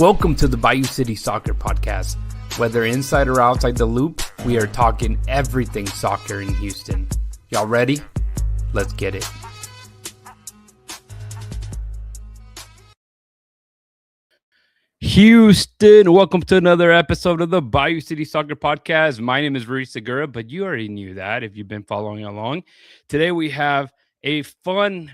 Welcome to the Bayou City Soccer Podcast. Whether inside or outside the loop, we are talking everything soccer in Houston. Y'all ready? Let's get it. Houston, welcome to another episode of the Bayou City Soccer Podcast. My name is Rudy Segura, but you already knew that if you've been following along. Today we have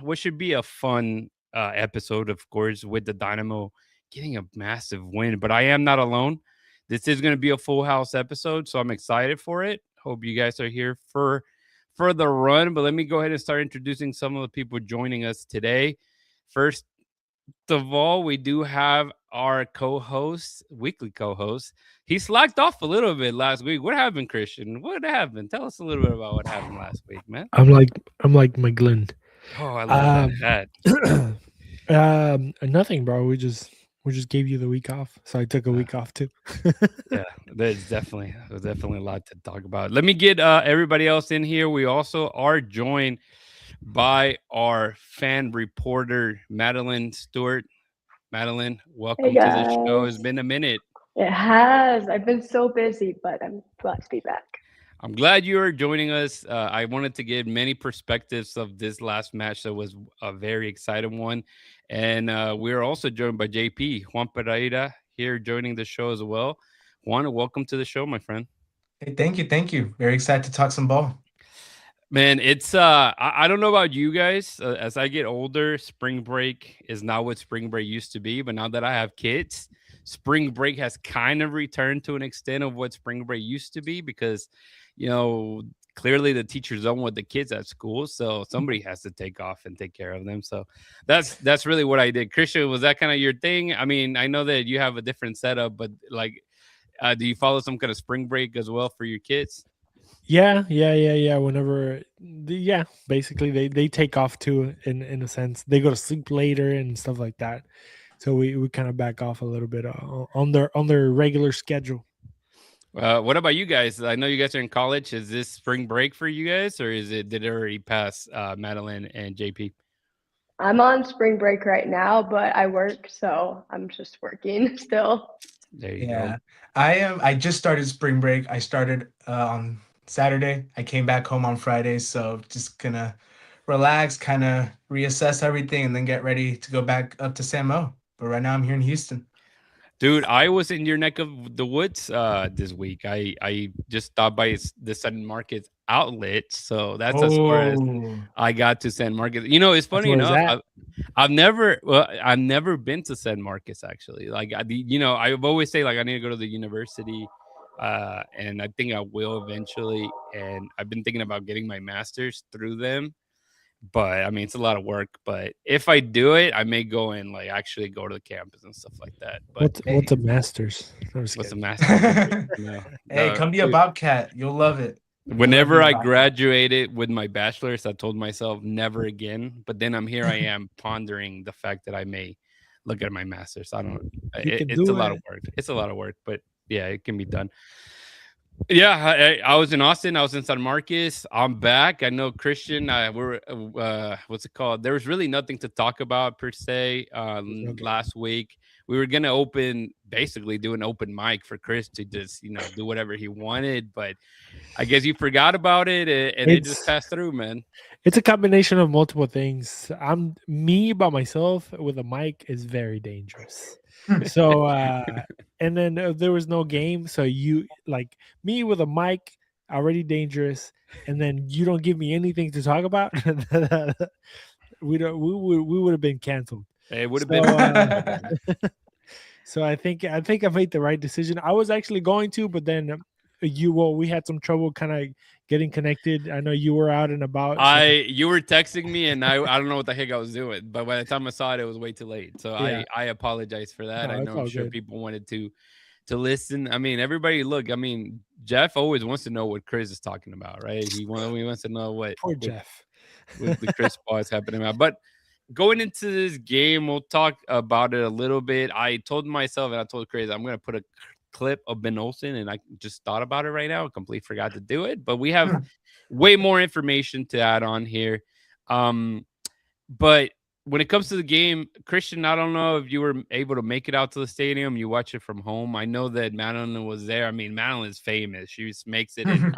what should be a fun episode, of course, with the Dynamo getting a massive win. But I am not alone. This is going to be a full house episode, so I'm excited for it. Hope you guys are here for the run. But let me go ahead and start introducing some of the people joining us today. First of all, we do have our weekly co-host. He slacked off a little bit last week. What happened, Christian? What happened? Tell us a little bit about what happened last week, man. I'm like Madelyn. Oh, I love that hat. Nothing, bro. We just gave you the week off, so I took a week off too. Yeah, there's definitely a lot to talk about. Let me get everybody else in here. We also are joined by our fan reporter, Madelyn Stewart. Madelyn, welcome to the show. It's been a minute. It has. I've been so busy, but I'm glad to be back. I'm glad you are joining us. I wanted to give many perspectives of this last match that was a very exciting one. And we're also joined by JP, Juan Pereira, here joining the show as well. Juan, welcome to the show, my friend. Hey, thank you. Very excited to talk some ball. Man, it's I don't know about you guys. As I get older, spring break is not what spring break used to be. But now that I have kids, spring break has kind of returned to an extent of what spring break used to be because, you know, clearly the teachers don't want the kids at school. So somebody has to take off and take care of them. So that's really what I did. Christian, was that kind of your thing? I mean, I know that you have a different setup, but like, do you follow some kind of spring break as well for your kids? Yeah. Whenever, basically they take off too. In a sense, they go to sleep later and stuff like that. So we kind of back off a little bit on their regular schedule. What about you guys? I know you guys are in college. Is this spring break for you guys, or did it already pass, Madelyn and JP? I'm on spring break right now, but I work, so I'm just working still. There you go. I just started spring break. I started on Saturday. I came back home on Friday, so just gonna relax, kind of reassess everything, and then get ready to go back up to San Mo. But right now I'm here in Houston. Dude, I was in your neck of the woods this week. I just stopped by the San Marcos outlet, so that's as far as I got to San Marcos. You know, it's funny enough. I've never been to San Marcos actually. Like, I've always say like I need to go to the university, and I think I will eventually. And I've been thinking about getting my master's through them. But I mean, it's a lot of work. But if I do it, I may go and like actually go to the campus and stuff like that. But what's a master's? What's a master's? Hey, come be a Bobcat. You'll love it. Whenever I graduated with my bachelor's, I told myself never again. But then I am pondering the fact that I may look at my master's. I don't. It's a lot of work. It's a lot of work, but yeah, it can be done. Yeah, I was in Austin. I was in San Marcos. I'm back. I know Christian. We're what's it called? There was really nothing to talk about per se. Last week we were gonna do an open mic for Chris to just do whatever he wanted, but I guess you forgot about it and it just passed through, man. It's a combination of multiple things. Me by myself with a mic is very dangerous. So and then there was no game, so you like me with a mic already dangerous, and then you don't give me anything to talk about. we would have been canceled. It would have been. So I think I made the right decision. I was actually going to, but then we had some trouble kind of getting connected. I know you were out and about. You were texting me, and I don't know what the heck I was doing. But by the time I saw it, it was way too late. So yeah. I apologize for that. I know I'm sure people wanted to listen. I mean, everybody, look. I mean, Jeff always wants to know what Chris is talking about, right? He wants to know what Jeff with the Chris Paul is happening about. But going into this game, we'll talk about it a little bit. I told myself, and I told Chris, I'm going to put a clip of Ben Olsen, and I just thought about it right now. I completely forgot to do it, but we have way more information to add on here. But when it comes to the game, Christian, I don't know if you were able to make it out to the stadium. You watch it from home. I know that Madelyn was there. I mean, Madelyn is famous. She just makes it in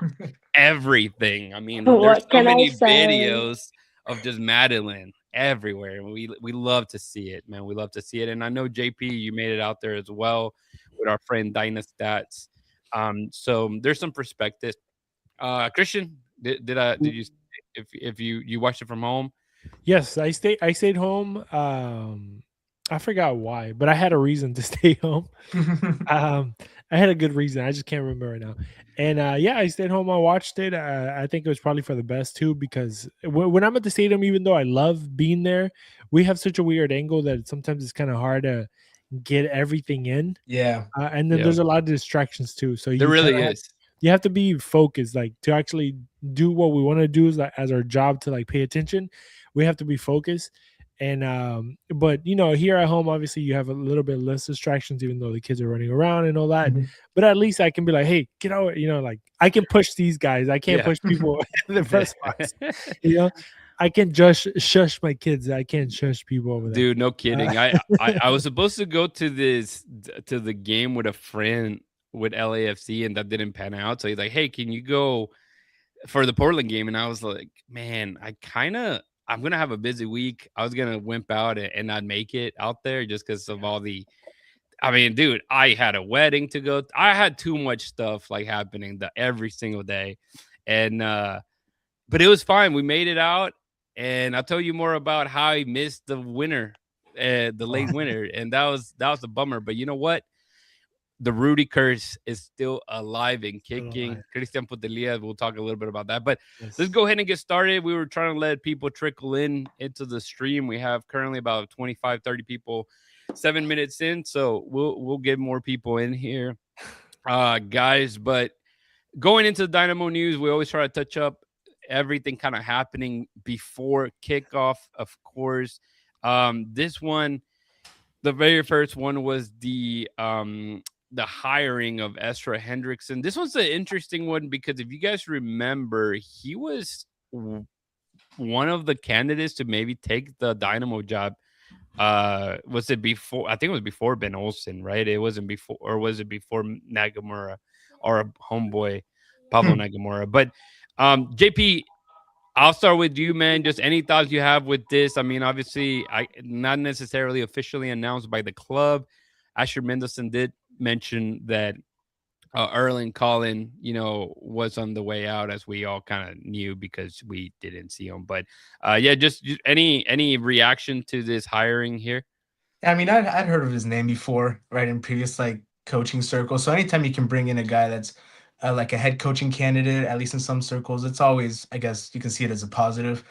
everything. I mean, there's What so can I many say? videos of just Madelyn everywhere. We love to see it, man. We love to see it. And I know JP, you made it out there as well with our friend Dyna Stats. So there's some perspective. Christian, did you if you watched it from home? Yes, I stayed home. I forgot why, but I had a reason to stay home. I had a good reason. I just can't remember right now. And yeah, I stayed home. I watched it. I think it was probably for the best too, because when I'm at the stadium, even though I love being there, we have such a weird angle that sometimes it's kind of hard to get everything in. Yeah. And then Yeah. there's a lot of distractions too. So There really is. You have to be focused, like to actually do what we want to do is like as our job to like pay attention. We have to be focused. And but you know, here at home, obviously you have a little bit less distractions, even though the kids are running around and all that. Mhm. But at least I can be like, hey, get out, you know, like I can push these guys. I can't Yeah. push people in the press box. You know, I can just shush my kids. I can't shush people over there. Dude, no kidding. I was supposed to go to the game with a friend with LAFC, and that didn't pan out. So he's like, "Hey, can you go for the Portland game?" And I was like, "Man, I'm gonna have a busy week. I was gonna wimp out and not make it out there just because of all the. I mean, dude, I had a wedding to go. I had too much stuff like happening every single day, and but it was fine. We made it out, and I'll tell you more about how I missed the winner, the late winner, and that was a bummer. But you know what? The Rudy curse is still alive and kicking. alive. Christian Putelia, we'll talk a little bit about that. But Yes. let's go ahead and get started. We were trying to let people trickle into the stream. We have currently about 25, 30 people, 7 minutes in. So we'll get more people in here, guys. But going into the Dynamo news, we always try to touch up everything kind of happening before kickoff, of course. This one, the very first one was the hiring of Ezra Hendrickson. This was an interesting one because if you guys remember, he was one of the candidates to maybe take the Dynamo job. Was it before? I think it was before Ben Olsen, right? It wasn't before, or was it before Nagamura or homeboy Pablo Nagamura? But JP, I'll start with you, man. Just any thoughts you have with this? I mean, obviously, not necessarily officially announced by the club. Asher Mendelson did mention that Erling Collin, you know, was on the way out, as we all kind of knew because we didn't see him. But yeah, just any reaction to this hiring here? I mean, I'd heard of his name before, right, in previous like coaching circles. So anytime you can bring in a guy that's like a head coaching candidate, at least in some circles, it's always, I guess, you can see it as a positive.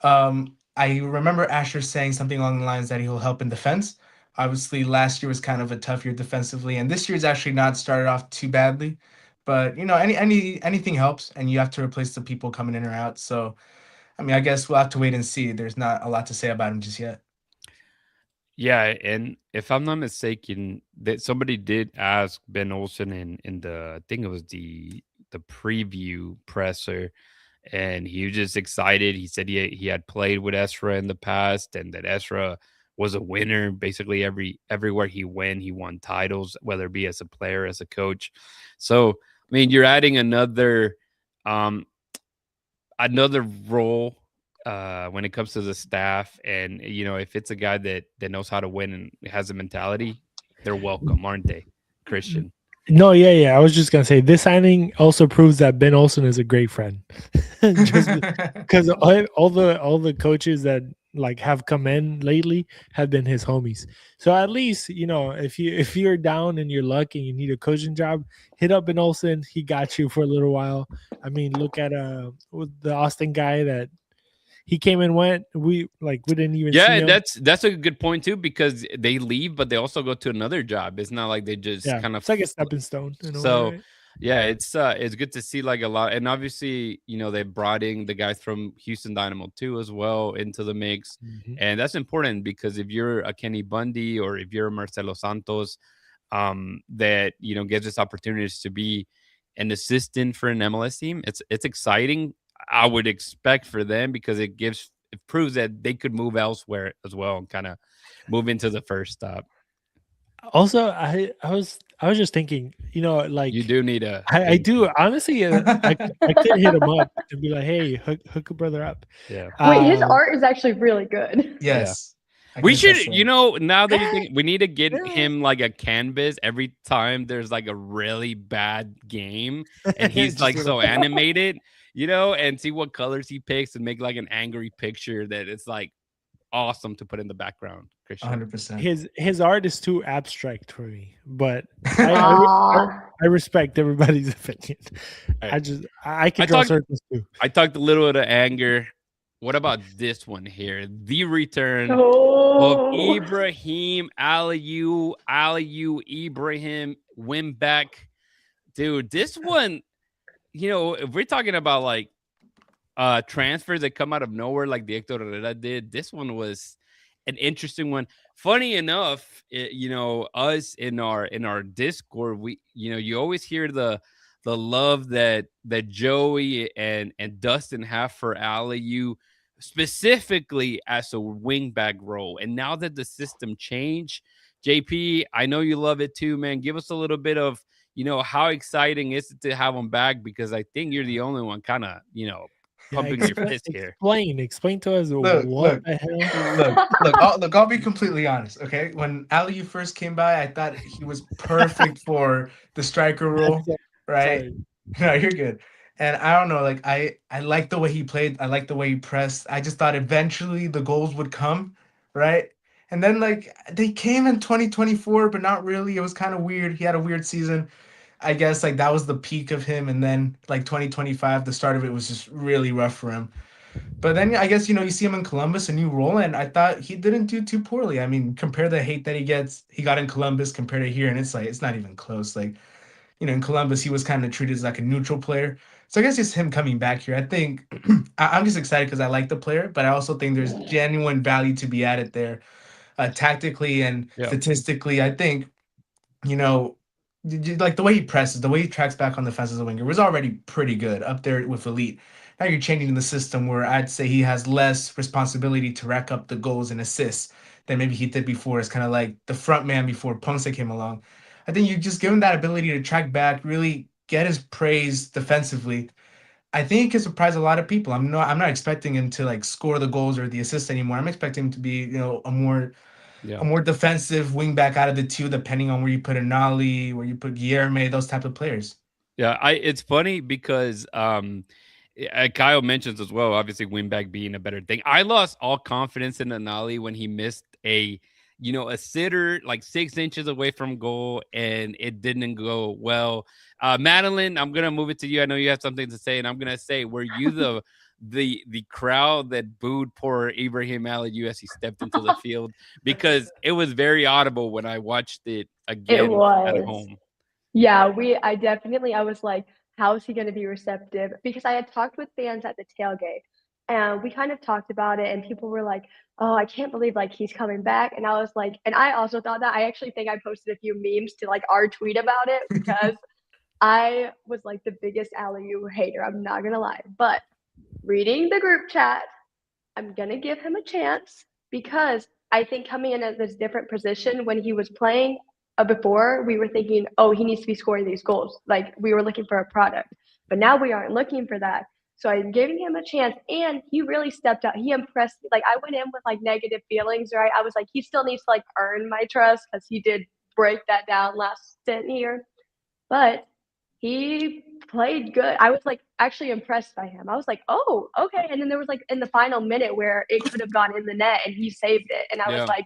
I remember Asher saying something along the lines that he'll help in defense. Obviously, last year was kind of a tough year defensively, and this year's actually not started off too badly. But you know, anything helps, and you have to replace the people coming in or out. So, I mean, I guess we'll have to wait and see. There's not a lot to say about him just yet. Yeah, and if I'm not mistaken, that somebody did ask Ben Olsen in the, I think it was the preview presser, and he was just excited. He said he had played with Ezra in the past, and that Ezra was a winner. Basically, everywhere he went, he won titles, whether it be as a player, as a coach. So, I mean, you're adding another role when it comes to the staff, and you know, if it's a guy that knows how to win and has a mentality, they're welcome, aren't they, Christian? No, yeah. I was just gonna say this signing also proves that Ben Olsen is a great friend, just because all the coaches that like have come in lately have been his homies. So at least, you know, if you're down in your luck and you need a coaching job, hit up Ben Olsen. He got you for a little while. I mean, look at with the Austin guy that he came and went. We didn't even see him. That's a good point too, because they leave, but they also go to another job. It's not like they just kind of, it's like a stepping stone. So right? Yeah, it's good to see like a lot, and obviously, you know, they brought in the guys from Houston Dynamo too as well into the mix, and that's important because if you're a Kenny Bundy or if you're a Marcelo Santos, that, you know, gives us opportunities to be an assistant for an MLS team. It's exciting. I would expect for them because it gives it proves that they could move elsewhere as well and kind of move into the first stop. Also, I was just thinking, like You do need a. I do honestly. I could hit him up and be like, "Hey, hook a brother up." Yeah. Wait, his Um, art is actually really good. Yes. I We can should, attest to you that. know, now that you think we need to get Yeah. him like a canvas every time there's like a really bad game and he's Just like do so it. animated, you know, and see what colors he picks and make like an angry picture that it's like awesome to put in the background. Christian. 100%. his art is too abstract for me, but Aw. I respect everybody's opinion. Right. I can I draw talked- circles too. I talked a little bit of anger. What about this one here? The return of Oh. Ibrahim Aliyu Ibrahim win back. Dude, this one, you know, if we're talking about like transfers that come out of nowhere like the Hector Herrera did, this one was an interesting one. Funny enough, you know, us in our Discord, we, you know, you always hear the love that Joey and Dustin have for Aliyu, specifically as a wingback role. And now that the system changed, JP, I know you love it too, man. Give us a little bit of, you know, how exciting is it to have him back? Because I think you're the only one kind of, you know, pumping your fist here. Explain to us Look, what look. the hell. Look, I'll be completely honest, okay? When Aliyu first came by, I thought he was perfect for the striker role, right? Sorry. No, you're good. And I don't know, like I like the way he played. I like the way he pressed. I just thought eventually the goals would come, right? And then like they came in 2024, but not really. It was kind of weird. He had a weird season. I guess like that was the peak of him, and then like 2025, the start of it was just really rough for him. But then I guess you see him in Columbus, a new role, and I thought he didn't do too poorly. I mean, compare the hate that he got in Columbus compared to here, and it's like it's not even close. Like in Columbus, he was kind of treated as like a neutral player. So I guess just him coming back here, I think I'm just excited because I like the player, but I also think there's genuine value to be added there, tactically and Yeah. statistically. I think like the way he presses, the way he tracks back on the fence as a winger was already pretty good up there with elite. Now you're changing the system where I'd say he has less responsibility to rack up the goals and assists than maybe he did before. It's kind of like the front man before Ponce came along. I think you just give him that ability to track back, really get his praise defensively. I think he can surprise a lot of people. I'm not expecting him to like score the goals or the assists anymore. I'm expecting him to be, a more defensive wing back out of the two, depending on where you put Anali, where you put Guilherme, those type of players. Yeah, it's funny because Kyle mentions as well, obviously wingback being a better thing. I lost all confidence in Anali when he missed a sitter like 6 inches away from goal and it didn't go well. Madelyn, I'm gonna move it to you. I know you have something to say, and I'm gonna say, were you the crowd that booed poor Ibrahim Aliyu as he stepped into the field? Because it was very audible when I watched it again It was. at home. Yeah, I was like, how is he going to be receptive? Because I had talked with fans at the tailgate and we kind of talked about it and people were like, oh, I can't believe like he's coming back. And I was like, and I also thought that. I actually think I posted a few memes to like our tweet about it because I was like the biggest Aliyu hater. I'm not going to lie. But reading the group chat, I'm going to give him a chance because I think coming in at this different position when he was playing before, we were thinking, oh, he needs to be scoring these goals. Like we were looking for a product, but now we aren't looking for that. So I'm giving him a chance and he really stepped up. He impressed me. Like I went in with like negative feelings, right? I was like, he still needs to like earn my trust because he did break that down last stint here. But he played good. I was like actually impressed by him. I was like, oh, okay. And then there was like in the final minute where it could have gone in the net and he saved it. And I was like,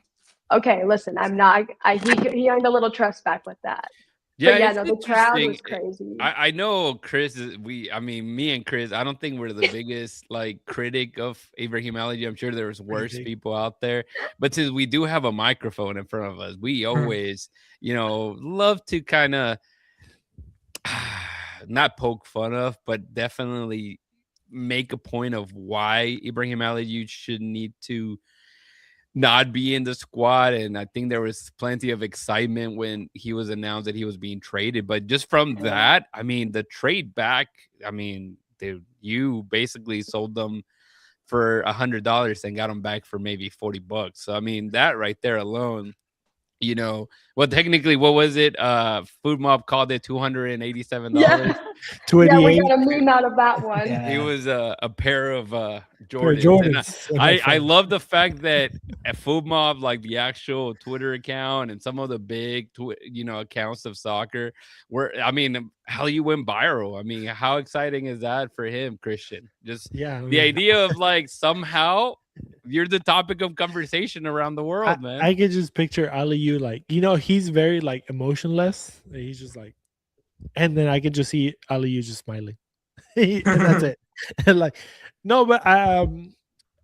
okay, listen, he earned a little trust back with that. Yeah, but the crowd was crazy. I know Chris me and Chris, I don't think we're the biggest like critic of Ibrahim Aliyu. I'm sure there's worse people out there, but since we do have a microphone in front of us, we always, love to kind of not poke fun of, but definitely make a point of why Ibrahim Aliyu should need to not be in the squad. And I think there was plenty of excitement when he was announced that he was being traded. But just from that, I mean, the trade back, I mean, dude, you basically sold them for $100 and got them back for maybe $40. So I mean, that right there alone, well, technically, what was it? Food Mob called it $287. Yeah. 28 Yeah, we got a meme out of that one. Yeah. It was a pair of pair of Jordans. And Jordans. I love the fact that at Food Mob, like the actual Twitter account and some of the big accounts of soccer, how you went viral. I mean, how exciting is that for him, Christian? Just the idea of like somehow you're the topic of conversation around the world, man. I could just picture Aliyu like, he's very like emotionless. He's just like, and then I could just see Aliyu just smiling. And that's it. And like, no, but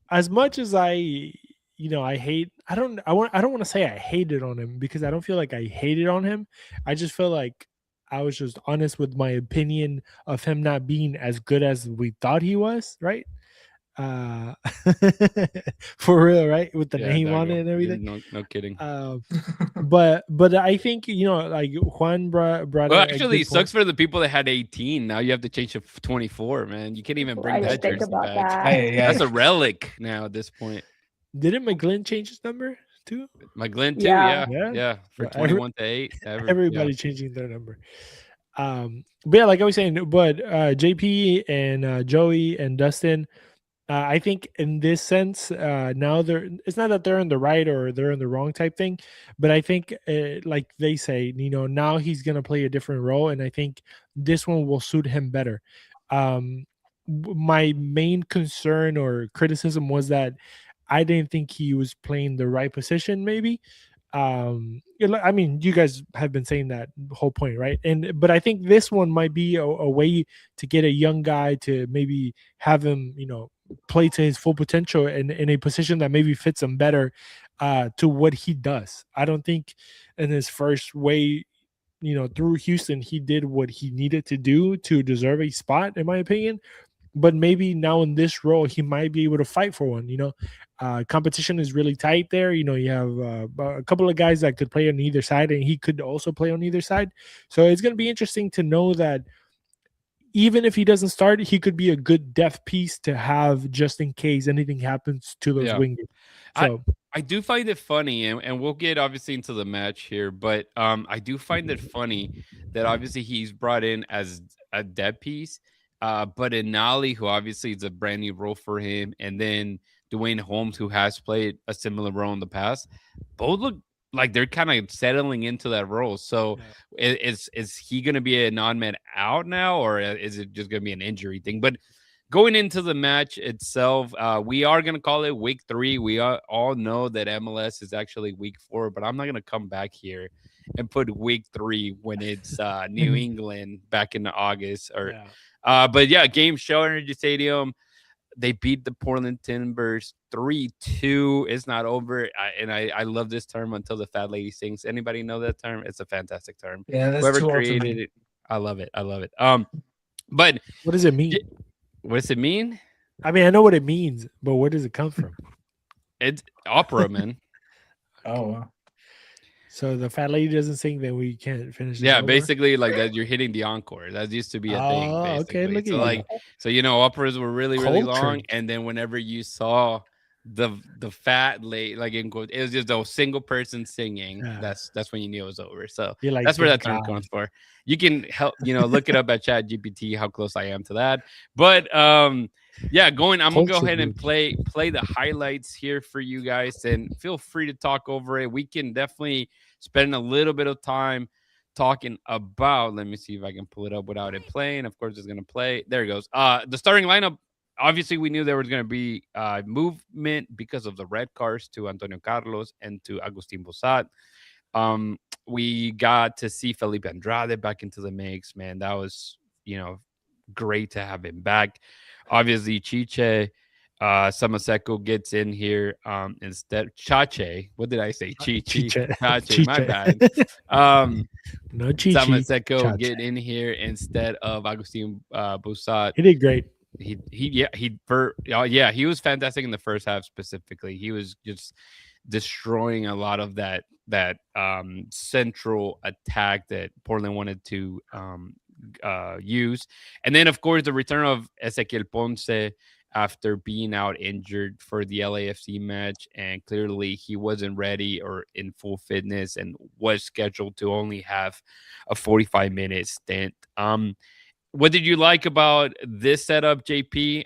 as much as I hate, I don't want to say I hated on him, because I don't feel like I hated on him. I just feel like I was just honest with my opinion of him not being as good as we thought he was, right? For real, right? With the name on it and everything. No kidding. But I think like Juan brought. Well, actually, it sucks for the people that had 18. Now you have to change to 24, man. You can't even bring that jersey back. That's a relic now at this point. Didn't McGlynn change his number too? McGlynn too, yeah. For 21 to 8. Everybody changing their number. But yeah, like I was saying, but JP and Joey and Dustin, I think in this sense, now it's not that they're in the right or they're in the wrong type thing, but I think like they say, now he's going to play a different role. And I think this one will suit him better. My main concern or criticism was that I didn't think he was playing the right position, maybe. I mean, you guys have been saying that whole point, right? But I think this one might be a way to get a young guy to maybe have him, play to his full potential in a position that maybe fits him better to what he does. I don't think in his first way, through Houston, he did what he needed to do to deserve a spot, in my opinion. But maybe now in this role, he might be able to fight for one. Competition is really tight there. You have a couple of guys that could play on either side, and he could also play on either side. So it's going to be interesting to know that even if he doesn't start, he could be a good depth piece to have just in case anything happens to those wingers. So I do find it funny, and we'll get obviously into the match here, but I do find it funny that obviously he's brought in as a depth piece, but Inali, who obviously is a brand new role for him, and then Dwayne Holmes, who has played a similar role in the past, both look like they're kind of settling into that role. So is he going to be a non-man out now, or is it just going to be an injury thing? But going into the match itself, we are going to call it week 3. We all know that MLS is actually week 4, but I'm not going to come back here and put week 3 when it's New England back in August. But yeah, game show Energy Stadium. They beat the Portland Timbers 3-2. It's not over. I love this term, until the fat lady sings. Anybody know that term? It's a fantastic term. Yeah, that's whoever created it. I love it. But what does it mean? What does it mean? I mean, I know what it means, but where does it come from? It's opera, man. Oh, wow. So the fat lady doesn't sing, then we can't finish. Yeah, basically like that. You're hitting the encore. That used to be a thing. Basically. Okay, look at you. So operas were really long, and then whenever you saw the fat lady, like it was just a single person singing. That's when you knew it was over. So that's where that term comes for. You can help look it up at ChatGPT how close I am to that. But I'm gonna go ahead and play the highlights here for you guys, and feel free to talk over it. We can definitely spend a little bit of time talking about, let me see if I can pull it up without it playing. Of course it's gonna play. There it goes. The starting lineup, obviously we knew there was going to be movement because of the red cards to Antonio Carlos and to Agustin Bosat. We got to see Felipe Andrade back into the mix, man. That was, great to have him back. Obviously, Chiche, Samaseko gets in here instead. Chache, what did I say? Chiche, my bad. No Chiche. Samaseko get in here instead of Agustin Bosat. He did great. He was fantastic in the first half specifically. He was just destroying a lot of that central attack that Portland wanted to use. And then, of course, the return of Ezequiel Ponce after being out injured for the LAFC match, and clearly he wasn't ready or in full fitness and was scheduled to only have a 45-minute stint. What did you like about this setup, JP?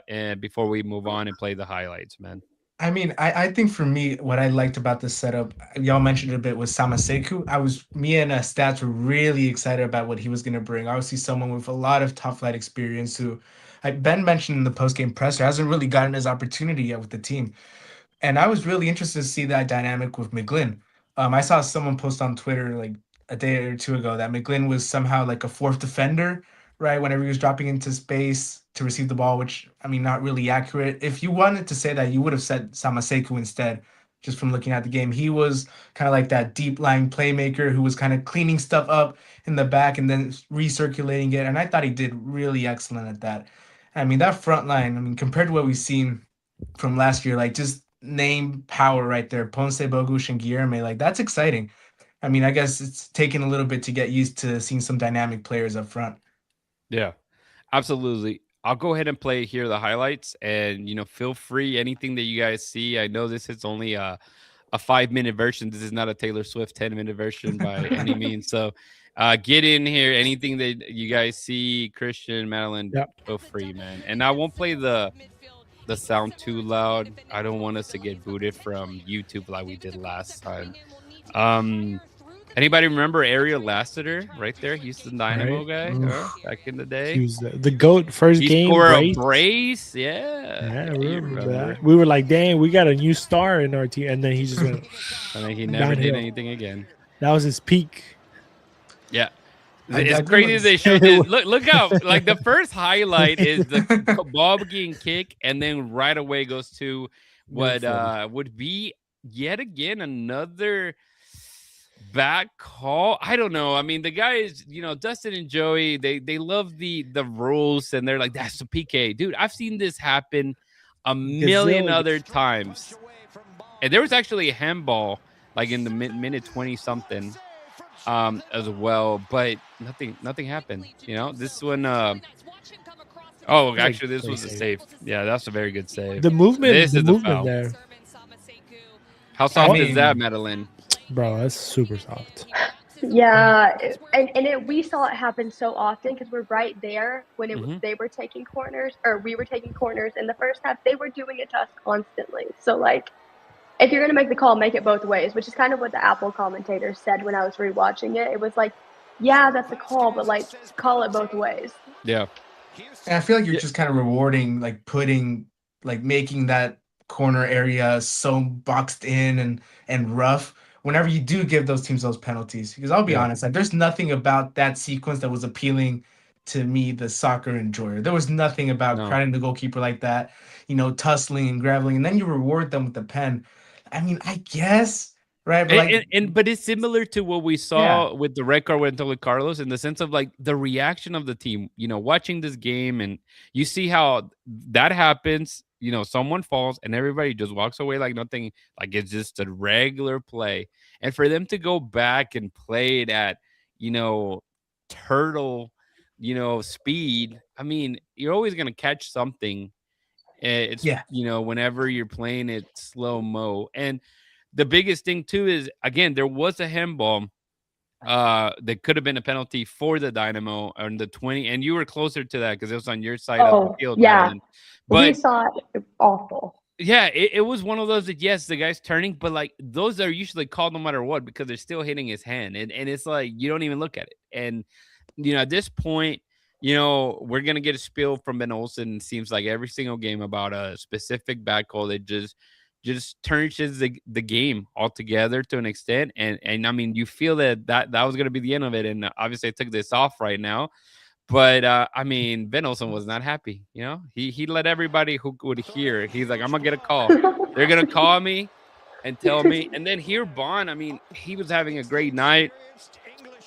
And before we move on and play the highlights, man. I mean, I think for me, what I liked about this setup, y'all mentioned it a bit, was Samaseku. Me and Stats were really excited about what he was going to bring. Obviously, someone with a lot of top flight experience who, Ben mentioned in the post-game presser, hasn't really gotten his opportunity yet with the team. And I was really interested to see that dynamic with Madelyn. I saw someone post on Twitter like a day or two ago that Madelyn was somehow like a fourth defender, right? Whenever he was dropping into space to receive the ball, which, I mean, not really accurate. If you wanted to say that, you would have said Samaseku instead, just from looking at the game. He was kind of like that deep lying playmaker who was kind of cleaning stuff up in the back and then recirculating it. And I thought he did really excellent at that. I mean, that front line, I mean, compared to what we've seen from last year, like just name power right there, Ponce, Bogusz, and Guilherme, like that's exciting. I mean, I guess it's taken a little bit to get used to seeing some dynamic players up front. Yeah, absolutely. I'll go ahead and play here the highlights, and feel free anything that you guys see. I know this is only a 5-minute version. This is not a Taylor Swift 10-minute version by any means. So get in here. Anything that you guys see, Christian, Madelyn, feel free, man. And I won't play the sound too loud. I don't want us to get booted from YouTube like we did last time. Anybody remember Ariel Lassiter right there? Houston Dynamo guy back in the day. He was the GOAT first game. He scored a brace. Yeah, I remember that. We were like, dang, we got a new star in our team. And then he just went. And then he never did anything again. That was his peak. Yeah. It's crazy they showed this. Look how, like, the first highlight is the ball getting kicked, and then right away goes to what would be yet again another back call. I don't know. I mean, the guys, Dustin and Joey, they love the rules, and they're like, that's a PK. Dude, I've seen this happen a million other times. And there was actually a handball, like in the minute 20-something. As well, but nothing happened. This one. Actually, this was a save. Yeah, that's a very good save. The movement. This is the foul. There. How soft is that, Madelyn? Bro, that's super soft. Yeah, we saw it happen so often because we're right there when they were taking corners, or we were taking corners in the first half. They were doing it to us constantly. So like, if you're going to make the call, make it both ways, which is kind of what the Apple commentator said when I was rewatching it. It was like, yeah, that's a call, but like, call it both ways. Yeah. And I feel like you're just kind of rewarding, like making that corner area so boxed in and rough whenever you do give those teams those penalties. Because I'll be honest, like, there's nothing about that sequence that was appealing to me, the soccer enjoyer. There was nothing about crowding the goalkeeper like that, tussling and graveling, and then you reward them with the pen. I mean, I guess, right? But but it's similar to what we saw with the red card with Antonio Carlos, in the sense of like the reaction of the team, watching this game, and you see how that happens. Someone falls and everybody just walks away like nothing, like it's just a regular play. And for them to go back and play it at, turtle, speed, I mean, you're always going to catch something. It's whenever you're playing it slow-mo. And the biggest thing too is, again, there was a handball that could have been a penalty for the Dynamo on the 20, and you were closer to that because it was on your side of the field. Yeah, but we saw it awful. Yeah, it was one of those that, yes, the guy's turning, but like those are usually called no matter what because they're still hitting his hand, and it's like you don't even look at it. And at this point, we're going to get a spiel from Ben Olsen. It seems like every single game about a specific back call that just turns the game altogether to an extent. And I mean, you feel that was going to be the end of it. And obviously I took this off right now, but I mean, Ben Olsen was not happy. He let everybody who would hear, he's like, I'm going to get a call. They're going to call me and tell me. And then here, Bond, I mean, he was having a great night.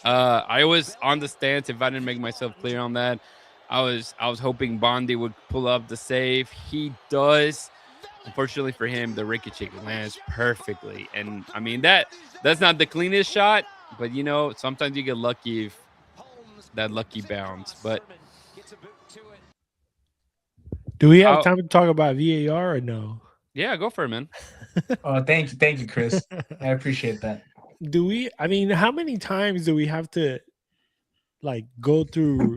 I was on the stance. If I didn't make myself clear on that, I was hoping Bondi would pull up the save. He does. Unfortunately for him, the ricochet lands perfectly. And I mean, that's not the cleanest shot, but sometimes you get lucky if that lucky bounce. But Do we have time to talk about VAR or no? Yeah, go for it, man. Oh, thank you, Chris. I appreciate that. Do we? I mean, how many times do we have to like go through?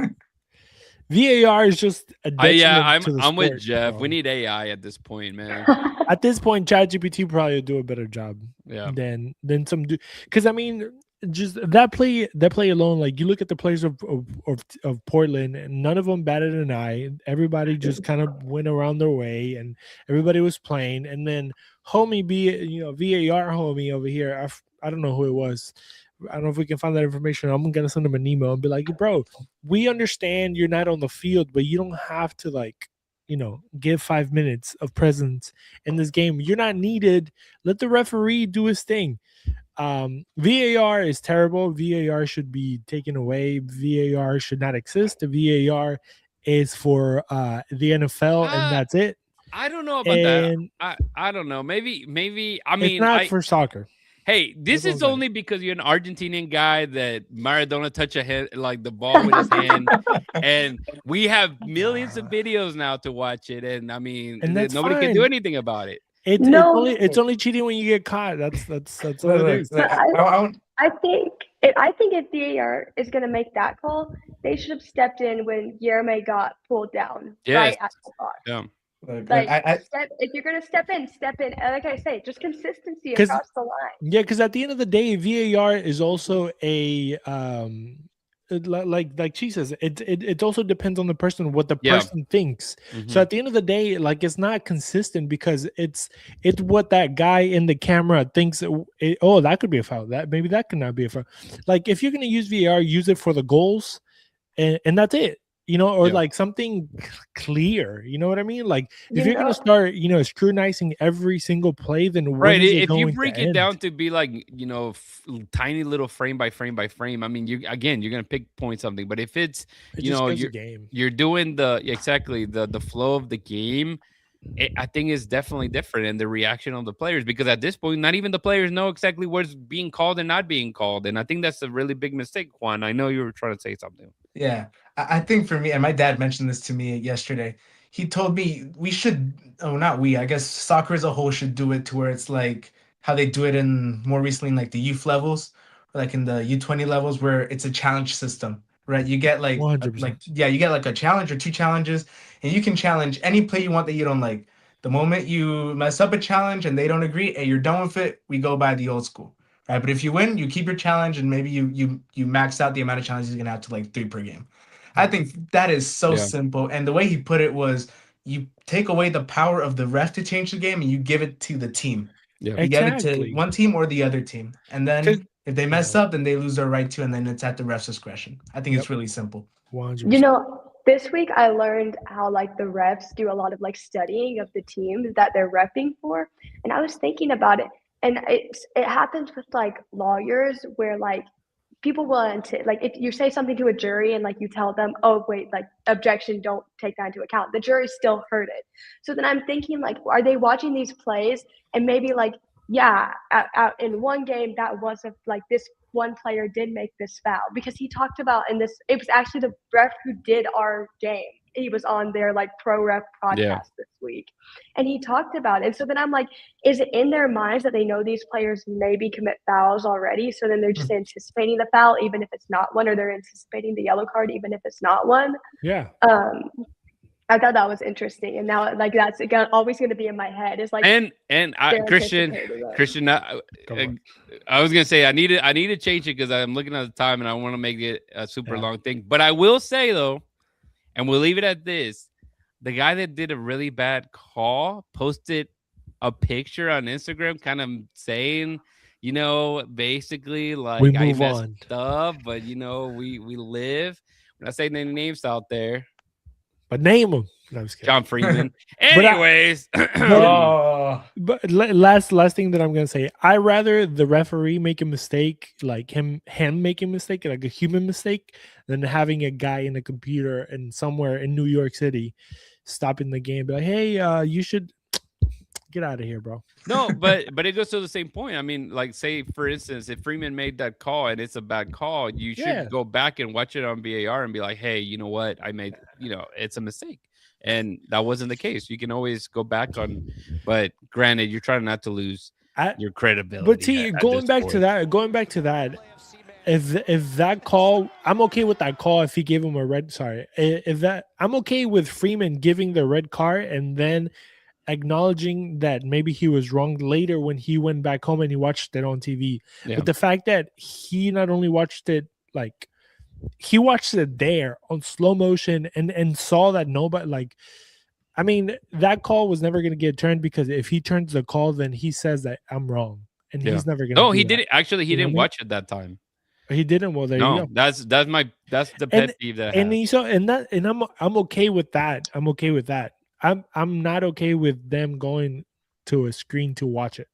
VAR is just a detriment to the I'm with sport, Jeff. bro. We need AI at this point, man. At this point, ChatGPT probably would do a better job than some do. Because I mean, just that play alone, like you look at the players of Portland, and none of them batted an eye. Everybody just kind of went around their way, and everybody was playing. And then VAR homie over here, I don't know who it was. I don't know if we can find that information. I'm gonna send him an email and be like, bro, we understand you're not on the field, but you don't have to give 5 minutes of presence in this game. You're not needed. Let the referee do his thing. VAR is terrible. VAR should be taken away. VAR should not exist. The VAR is for the NFL, and that's it. I don't know about that. I don't know. Maybe. I mean, it's not for soccer. Hey, this is only because you're an Argentinian guy that Maradona touched the ball with his hand, and we have millions of videos now to watch it. And I mean, nobody can do anything about it. It's only cheating when you get caught. That's all it is. I think if VAR is going to make that call, they should have stepped in when Yerme got pulled down right at the box. Yeah. If you're going to step in. And like I say, just consistency across the line. Yeah, because at the end of the day, VAR is also a like she says, it also depends on the person, what the person thinks. Mm-hmm. So at the end of the day, like it's not consistent because it's what that guy in the camera thinks. That could be a foul. Maybe that could not be a foul. Like if you're going to use VAR, use it for the goals, and that's it. Like something clear, you know what I mean? Like if you're going to start, scrutinizing every single play, then right. If you break it down to be like, tiny little frame by frame by frame, I mean, you're going to pick point something, but if it's, you're doing the flow of the game, I think is definitely different, and the reaction of the players, because at this point, not even the players know exactly what's being called and not being called. And I think that's a really big mistake, Juan. I know you were trying to say something. Yeah, I think for me, and my dad mentioned this to me yesterday, he told me we should, I guess soccer as a whole should do it to where it's like how they do it in more recently in like the youth levels, or like in the U20 levels, where it's a challenge system. Right, you get you get like a challenge or two challenges, and you can challenge any play you want that you don't like. The moment you mess up a challenge and they don't agree, hey, you're done with it, we go by the old school, right? But if you win, you keep your challenge, and maybe you max out the amount of challenges you're gonna have to like 3 per game. I think that is so simple, and the way he put it was, you take away the power of the ref to change the game, and you give it to the team. Yeah, you give it to one team or the other team, and then if they mess up, then they lose their right to, and then it's at the ref's discretion. I think it's really simple. 100%. This week I learned how like the refs do a lot of like studying of the teams that they're repping for, and I was thinking about it, and it happens with like lawyers where like people will like if you say something to a jury and like you tell them, oh wait, like objection, don't take that into account, the jury still heard it. So then I'm thinking like, are they watching these plays and maybe like, in one game that wasn't like this one player did make this foul, because he talked about it was actually the ref who did our game. He was on their like pro ref podcast this week, and he talked about it. And so then I'm like, is it in their minds that they know these players maybe commit fouls already? So then they're just anticipating the foul, even if it's not one, or they're anticipating the yellow card, even if it's not one. Yeah. I thought that was interesting, and now like that's always going to be in my head. It's like Christian. I was gonna say I need to change it because I'm looking at the time and I want to make it a super long thing. But I will say though, and we'll leave it at this: the guy that did a really bad call posted a picture on Instagram, kind of saying, basically like I messed up, but we live. We're not saying any names out there. But name him. No, I'm just kidding. John Freeman. Anyways. But last thing that I'm going to say, I rather the referee make a mistake, like him making a mistake, like a human mistake, than having a guy in a computer and somewhere in New York City stopping the game. Be like, hey, you should get out of here, bro. No, but it goes to the same point. I mean, like, say, for instance, if Freeman made that call and it's a bad call, you should go back and watch it on VAR and be like, hey, you know what? I made, it's a mistake. and that wasn't the case. You can always go back on, but granted, you're trying not to lose your credibility. But see, going back to that, if that call, I'm okay with that call. If he gave him a red, I'm okay with Freeman giving the red card and then acknowledging that maybe he was wrong later when he went back home and he watched it on TV. Yeah. But the fact that he not only watched it, like he watched it there on slow motion and saw that nobody, like, I mean, that call was never going to get turned, because if he turns the call, then he says that I'm wrong, and he's never going to. No, he didn't. Actually, he didn't watch it that time. He didn't. Well, there you go. That's the pet peeve that. I'm okay with that. I'm okay with that. I'm not okay with them going to a screen to watch it.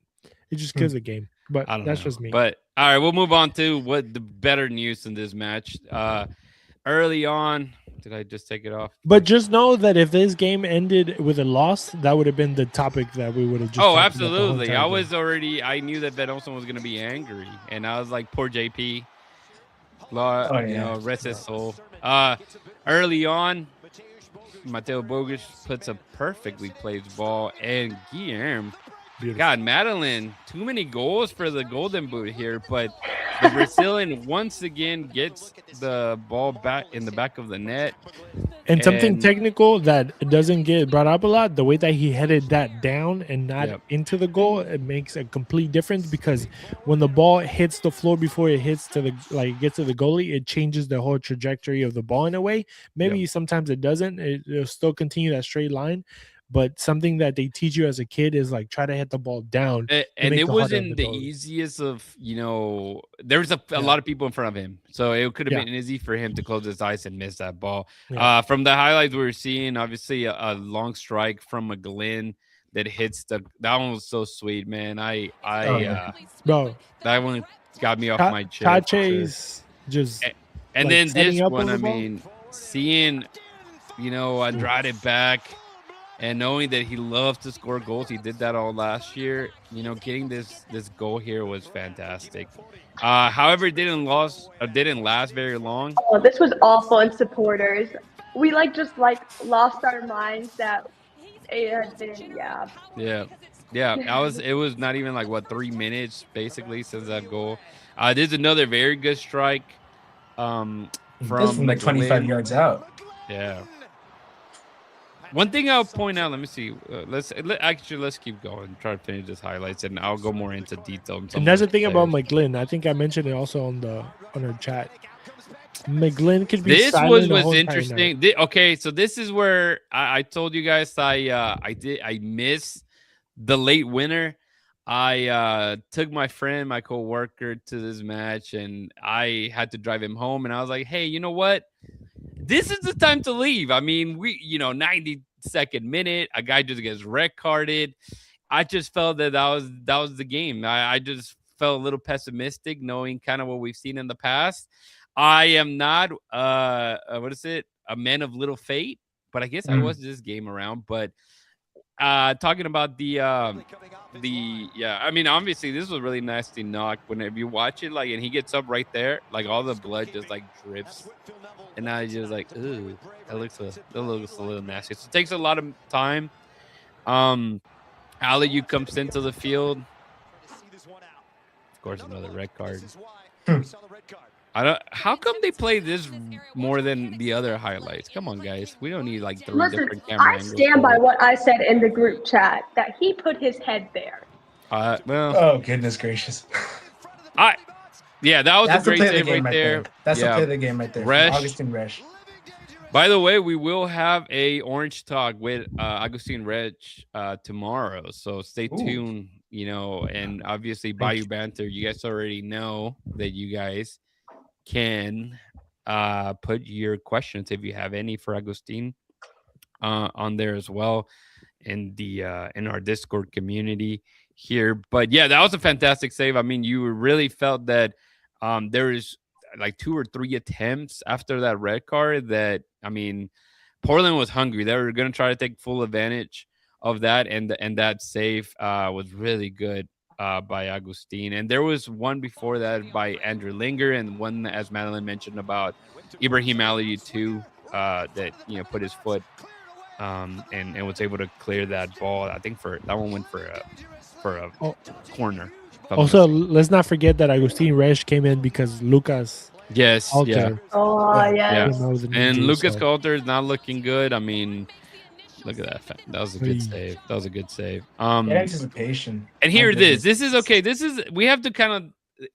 It just kills the game. But that's just me. But all right, we'll move on to what the better news in this match. Early on, did I just take it off? But just know that if this game ended with a loss, that would have been the topic that we would have just. Oh, absolutely! I knew that Ben Olsen was going to be angry, and I was like, "Poor JP." Rest his soul. Early on, Mateusz Bogusz puts a perfectly placed ball, and Guilherme. God, Madelyn, too many goals for the Golden Boot here, but the Brazilian once again gets the ball back in the back of the net. And something technical that doesn't get brought up a lot, the way that he headed that down and not into the goal, it makes a complete difference, because when the ball hits the floor before it hits to the gets to the goalie, it changes the whole trajectory of the ball in a way. Maybe sometimes it doesn't. It'll still continue that straight line. But something that they teach you as a kid is like try to hit the ball down. And it wasn't the easiest of, there's a lot of people in front of him. So it could have been easy for him to close his eyes and miss that ball. Yeah. From the highlights we were seeing, obviously a long strike from McGlynn that hits that one was so sweet, man. Bro, that one got me off my chest. Kache's just and then this one, I mean, seeing, Andrade back. And knowing that he loves to score goals, he did that all last year. Getting this goal here was fantastic. However, it didn't last very long. Oh, this was awful, and supporters, we just lost our minds that it had been. It was not even 3 minutes basically since that goal. There's another very good strike from 25 yards out. Yeah. One thing I'll point out, let me see. Let's keep going. Try to finish this highlights, and I'll go more into detail. And that's the thing about McGlynn. I think I mentioned it also on our chat. McGlynn could be. This was interesting. Okay, so this is where I told you guys I missed the late winner. I took my friend, my coworker, to this match, and I had to drive him home. And I was like, "Hey, you know what? This is the time to leave." I mean, 92nd minute, a guy just gets red carded. I just felt that was the game. I just felt a little pessimistic, knowing kind of what we've seen in the past. I am not a man of little fate, but I guess I was this game around. But talking about I mean, obviously this was a really nasty knock. Whenever you watch it, and he gets up right there, all the blood just drips. And I just ooh, that looks a little nasty. So it takes a lot of time. Aliu comes into the field. Of course, another red card. How come they play this more than the other highlights? Come on, guys. We don't need 3 different camera angles. I stand by what I said in the group chat, that he put his head there. Oh, goodness gracious. That was a great save right there. That's the play of the game right there. Agustin Resch. By the way, we will have a orange talk with Agustin Resch tomorrow. So stay tuned, and obviously Bayou Banter. You guys already know that you guys can put your questions, if you have any, for Agustin on there as well in our Discord community here. But that was a fantastic save. I mean, you really felt that there is 2 or 3 attempts after that red card that, I mean, Portland was hungry. They were going to try to take full advantage of that, and that save was really good by Agustin. And there was one before that by Andrew Linger, and one, as Madelyn mentioned, about Ibrahim Aliu too, that put his foot and was able to clear that ball. I think that one went for a Oh, corner. also, let's not forget that Agustin Resch came in because Lucas Yes, Alter Oh, Yeah. yes. came out with an and injury, Lucas so- Coulter is not looking good. I mean, look at that. That was a good Hey. save. That was a good save. Get anticipation. And My here it is. goodness. This is okay. We have to kind of.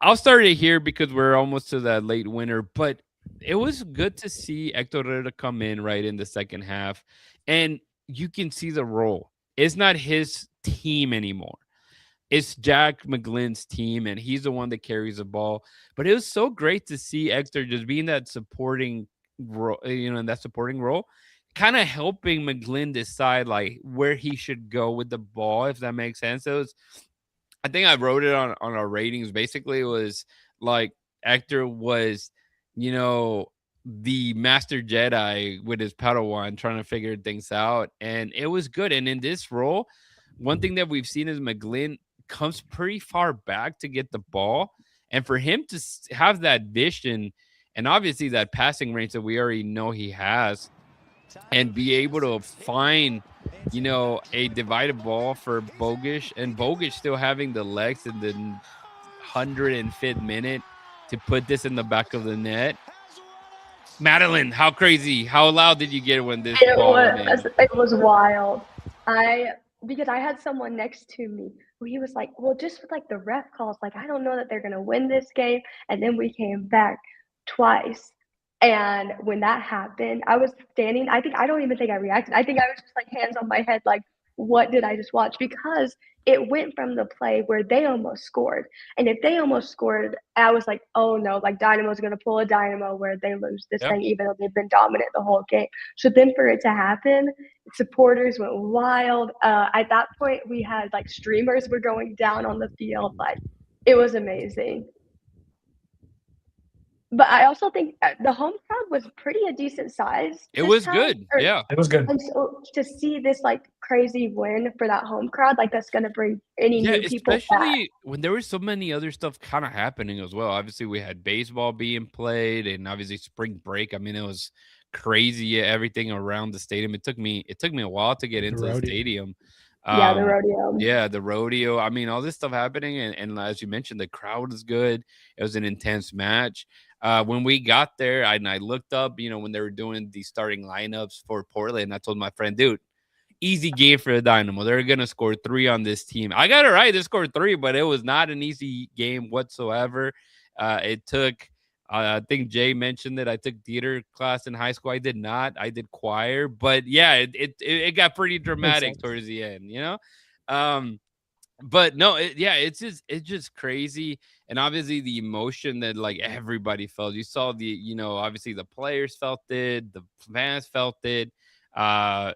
I'll start it here because we're almost to that late winter, but it was good to see Hector Herrera come in right in the second half, and you can see the role. It's not his team anymore. It's Jack McGlynn's team, and he's the one that carries the ball. But it was so great to see Hector just being that supporting role, in that supporting role, kind of helping McGlynn decide like where he should go with the ball, if that makes sense. It was, I think I wrote it on our ratings. Basically, it was like Hector was, the master Jedi with his Padawan trying to figure things out, and it was good. And in this role, one thing that we've seen is McGlynn comes pretty far back to get the ball, and for him to have that vision and obviously that passing range that we already know he has, and be able to find a divided ball for Bogusz, and Bogusz still having the legs in the 105th minute to put this in the back of the net. Madelyn, how crazy, how loud did you get when this ball went in? It was wild. Because I had someone next to me who he was like, well, just with like the ref calls, like I don't know that they're gonna win this game. And then we came back twice. And when that happened, I was standing, I don't even think I reacted. I think I was just like hands on my head, like, what did I just watch? Because it went from the play where they almost scored. And if they almost scored, I was like, oh no, like Dynamo's going to pull a Dynamo where they lose this thing, even though they've been dominant the whole game. So then for it to happen, supporters went wild. At that point, we had like streamers were going down on the field. Like, it was amazing. But I also think the home crowd was pretty a decent size. It was good. Yeah. It was good. And so to see this like crazy win for that home crowd, like that's going to bring any new people back. Especially when there was so many other stuff kind of happening as well. Obviously, we had baseball being played, and obviously spring break. I mean, it was crazy, everything around the stadium. It took me a while to get into the stadium. Yeah, the rodeo. Yeah, the rodeo. I mean, all this stuff happening, and as you mentioned, the crowd was good. It was an intense match. When we got there, I looked up, when they were doing the starting lineups for Portland, I told my friend, dude, easy game for the Dynamo. They're going to score 3 on this team. I got it right. They scored 3, but it was not an easy game whatsoever. It took, I think Jay mentioned that I took theater class in high school. I did not. I did choir. But, yeah, it got pretty dramatic towards the end, But no, it's just crazy. And obviously the emotion that like everybody felt. You saw obviously the players felt it, the fans felt it. That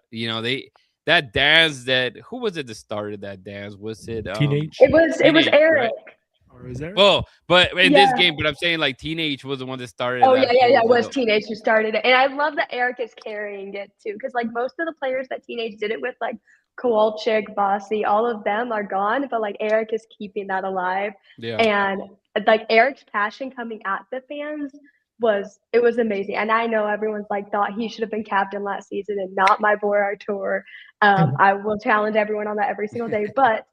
dance who was it that started that dance? Was it Teenage? It was Eric. Right? Or is there? Well, but in this game, but I'm saying like Teenage was the one that started. Oh, yeah. It was Teenage who started it. And I love that Eric is carrying it too. Because like most of the players that Teenage did it with, like Kowalczyk, Bossy, all of them are gone, but like Eric is keeping that alive. Yeah. And like Eric's passion coming at the fans was amazing. And I know everyone's like thought he should have been captain last season and not my boy Artur. I will challenge everyone on that every single day, but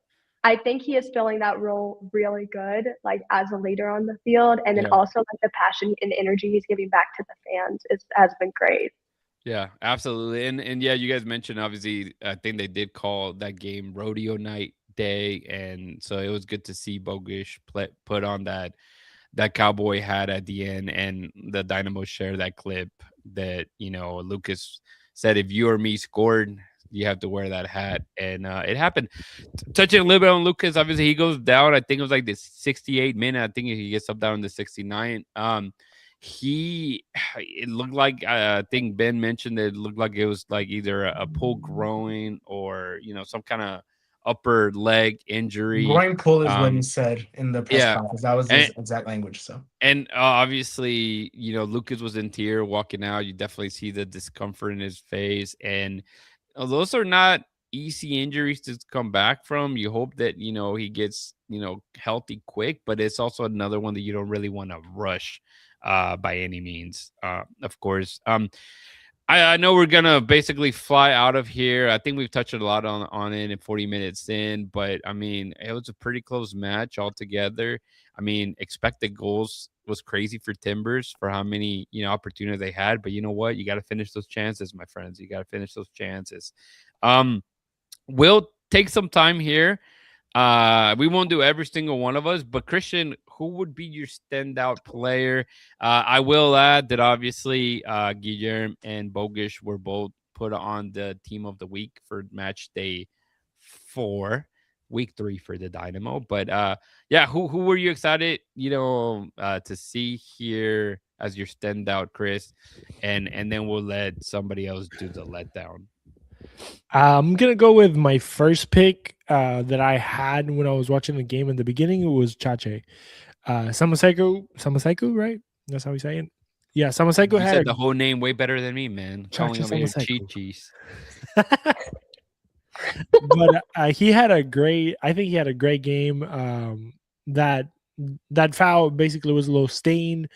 I think he is filling that role really good, like as a leader on the field, and then also like the passion and energy he's giving back to the fans has been great. Yeah, absolutely. And yeah, you guys mentioned obviously I think they did call that game Rodeo Night Day, and so it was good to see Bogusz put on that cowboy hat at the end, and the Dynamo share that clip that Lucas said if you or me scored, you have to wear that hat, and it happened. Touching a little bit on Lucas, obviously he goes down. I think it was like the 68 minute. I think he gets up down in the 69. It looked like I think Ben mentioned that it looked like it was like either a pull groin or some kind of upper leg injury. Groin pull is what he said in the press conference. That was his exact language. So and obviously Lucas was in tear walking out. You definitely see the discomfort in his face, and those are not easy injuries to come back from. You hope that he gets healthy quick, but it's also another one that you don't really want to rush by any means, of course. I know we're gonna basically fly out of here. I think we've touched a lot on it in 40 minutes in, but I mean, it was a pretty close match altogether. I mean, expected goals was crazy for Timbers for how many opportunities they had, but you know what? You got to finish those chances, my friends. You got to finish those chances. We'll take some time here. We won't do every single one of us, but Christian, who would be your standout player? I will add that obviously Guillermo and Bogusz were both put on the team of the week for match day 4, week 3 for the Dynamo. But yeah, who were you excited, to see here as your standout, Chris? And then we'll let somebody else do the letdown. I'm gonna go with my first pick that I had when I was watching the game in the beginning. It was Chache, Samaseko, right? That's how we say it. Yeah, Samaseko You had said the whole name way better than me, man. Calling Chache over your Samaseko. cheese. But he had a great. I think he had a great game. That foul basically was a little stain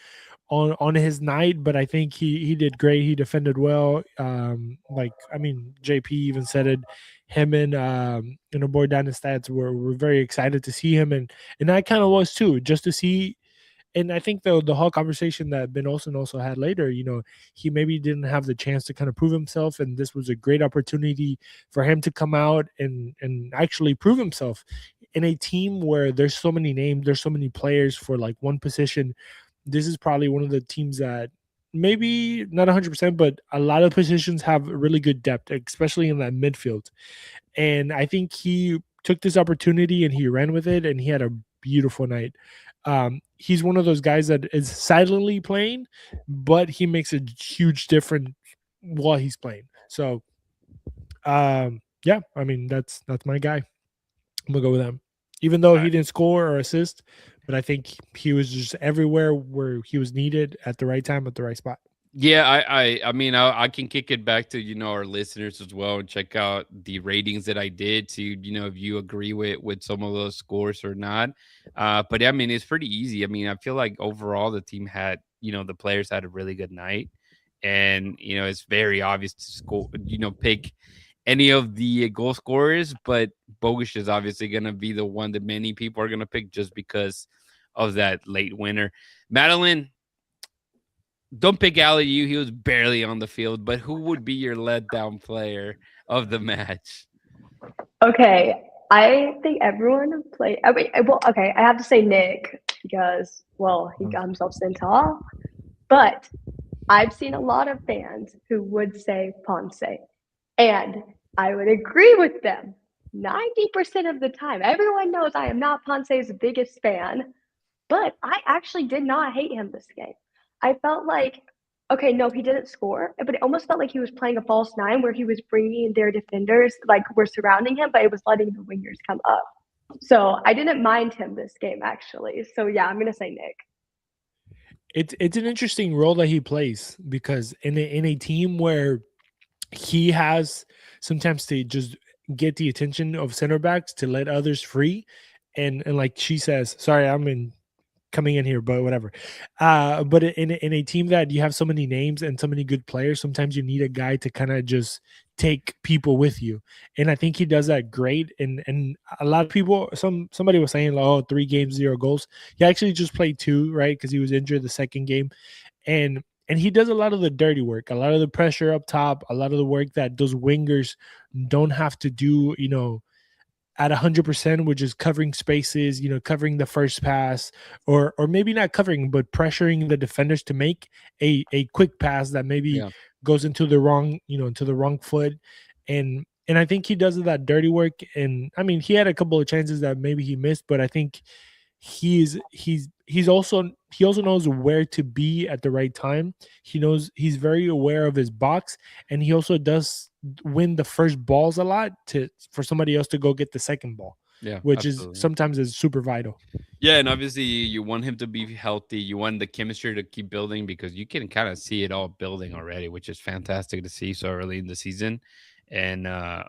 on his night, but I think he did great. He defended well. JP even said it. Him and our boy Dennis Stats were very excited to see him, and I kind of was too, just to see. And I think the whole conversation that Ben Olsen also had later, he maybe didn't have the chance to kind of prove himself, and this was a great opportunity for him to come out and actually prove himself in a team where there's so many names, there's so many players for like one position. This is probably one of the teams that maybe not 100%, but a lot of positions have really good depth, especially in that midfield. And I think he took this opportunity and he ran with it, and he had a beautiful night. He's one of those guys that is silently playing, but he makes a huge difference while he's playing. So, yeah, I mean, that's my guy. I'm gonna go with him, even though he didn't score or assist. But I think he was just everywhere where he was needed at the right time, at the right spot. Yeah, I mean, I can kick it back to our listeners as well and check out the ratings that I did to if you agree with some of those scores or not. But I mean, it's pretty easy. I mean, I feel like overall the team had the players had a really good night, and it's very obvious to score pick any of the goal scorers, but Bogusz is obviously going to be the one that many people are going to pick just because of that late winner. Madelyn, don't pick Aliu. He was barely on the field, but who would be your letdown player of the match? Okay, I think everyone played. I have to say Nick because, he got himself sent off. But I've seen a lot of fans who would say Ponce. And I would agree with them 90% of the time. Everyone knows I am not Ponce's biggest fan, but I actually did not hate him this game. I felt like, okay, no, he didn't score, but it almost felt like he was playing a false nine where he was bringing their defenders, like were surrounding him, but it was letting the wingers come up. So I didn't mind him this game, actually. So yeah, I'm going to say Nick. It's an interesting role that he plays, because in a team where he has sometimes to just get the attention of center backs to let others free, and like she says, sorry, coming in here, but whatever. But in a team that you have so many names and so many good players, sometimes you need a guy to kind of just take people with you, and I think he does that great. And a lot of people, somebody was saying, oh, 3 games, 0 goals. He actually just played 2, right? Because he was injured the second game, and he does a lot of the dirty work, a lot of the pressure up top, a lot of the work that those wingers don't have to do, at 100%, which is covering spaces, covering the first pass, or maybe not covering, but pressuring the defenders to make a quick pass that maybe goes into the wrong, into the wrong foot. And I think he does that dirty work. And I mean, he had a couple of chances that maybe he missed, but I think he also knows where to be at the right time. He's very aware of his box, and he also does win the first balls a lot for somebody else to go get the second ball. Yeah, which absolutely. Is sometimes is super vital. Yeah, and obviously you want him to be healthy. You want the chemistry to keep building, because you can kind of see it all building already, which is fantastic to see so early in the season. And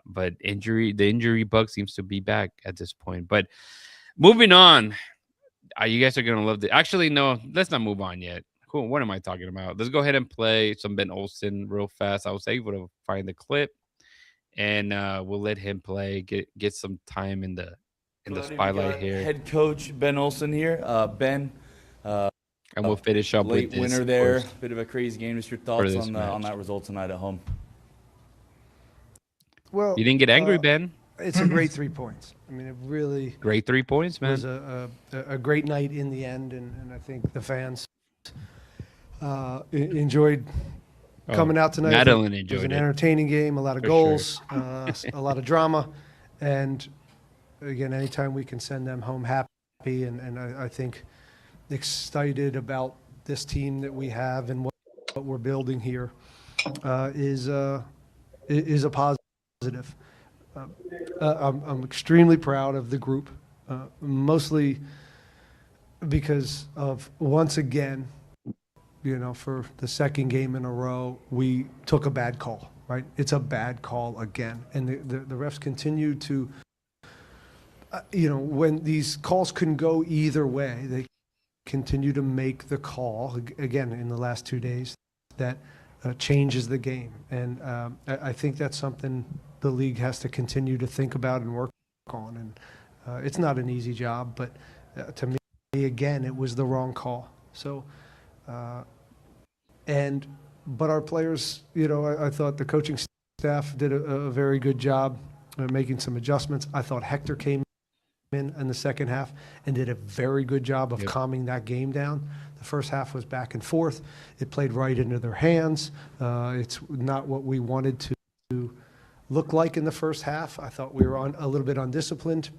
but the injury bug seems to be back at this point. But moving on, you guys are gonna love it. Actually, no, let's not move on yet. What am I talking about? Let's go ahead and play some Ben Olsen real fast. I was able to find the clip, and we'll let him play. Get some time in the spotlight here. Head coach Ben Olsen here. Ben, and we'll finish up late with this winner there. Bit of a crazy game. Just your thoughts on that result tonight at home. Well, you didn't get angry, Ben. It's a great 3 points. I mean, it really great 3 points, man. Was a great night in the end, and I think the fans enjoyed coming out tonight. Madelyn enjoyed it. It was an entertaining game, a lot of goals, a lot of drama, and again, anytime we can send them home happy, and I think excited about this team that we have and what we're building here is a positive. I'm extremely proud of the group, mostly because of, once again, for the second game in a row, we took a bad call, right? It's a bad call again. And the refs continue to, when these calls can go either way, they continue to make the call, again, in the last 2 days, that changes the game. And I think that's something the league has to continue to think about and work on. And it's not an easy job, but to me, again, it was the wrong call. So, but our players, I thought the coaching staff did a very good job making some adjustments. I thought Hector came in the second half and did a very good job of calming that game down. The first half was back and forth. It played right into their hands. It's not what we wanted to look like in the first half. I thought we were a little bit undisciplined,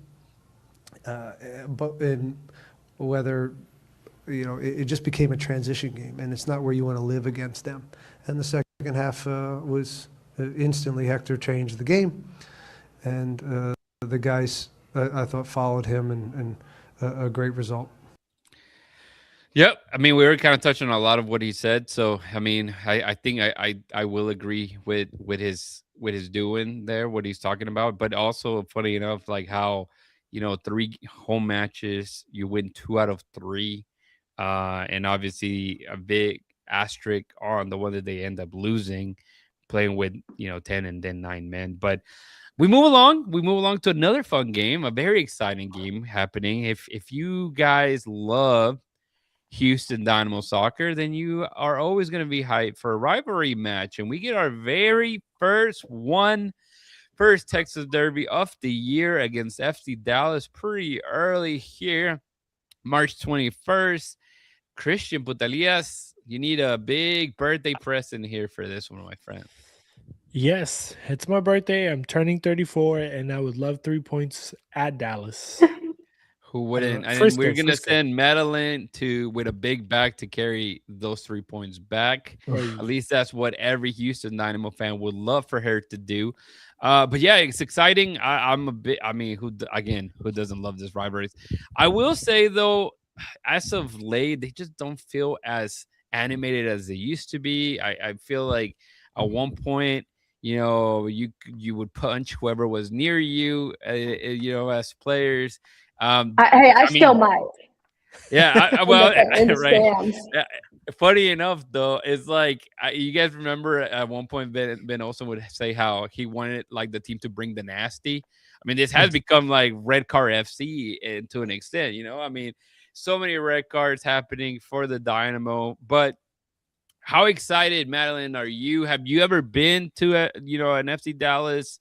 but in whether it just became a transition game, and it's not where you want to live against them. And the second half was instantly Hector changed the game, and the guys I thought followed him, and a great result. Yep. I mean, we were kind of touching on a lot of what he said. So, I mean, I think I will agree with his doing there, what he's talking about. But also, funny enough, like how, 3 home matches, you win 2 out of 3. And obviously a big asterisk on the one that they end up losing, playing with, 10 and then 9 men. But we move along to another fun game, a very exciting game happening. If you guys love Houston Dynamo soccer, then you are always going to be hyped for a rivalry match. And we get our very first Texas Derby of the year against FC Dallas pretty early here, March 21st. Christian Putalias, you need a big birthday present here for this one, my friend. Yes, it's my birthday. I'm turning 34, and I would love 3 points at Dallas. Who wouldn't? And we're going to send Madelyn with a big bag to carry those 3 points back. At least that's what every Houston Dynamo fan would love for her to do. But yeah, it's exciting. Who doesn't love this rivalry? I will say, though, as of late, they just don't feel as animated as they used to be. I feel like at one point, you would punch whoever was near you, as players. I still might. Yeah, right. Stands. Funny enough, though, it's like you guys remember at one point Ben also would say how he wanted like the team to bring the nasty. I mean, this has become like Red Card FC to an extent. I mean, so many red cards happening for the Dynamo. But how excited, Madelyn, are you? Have you ever been to an FC Dallas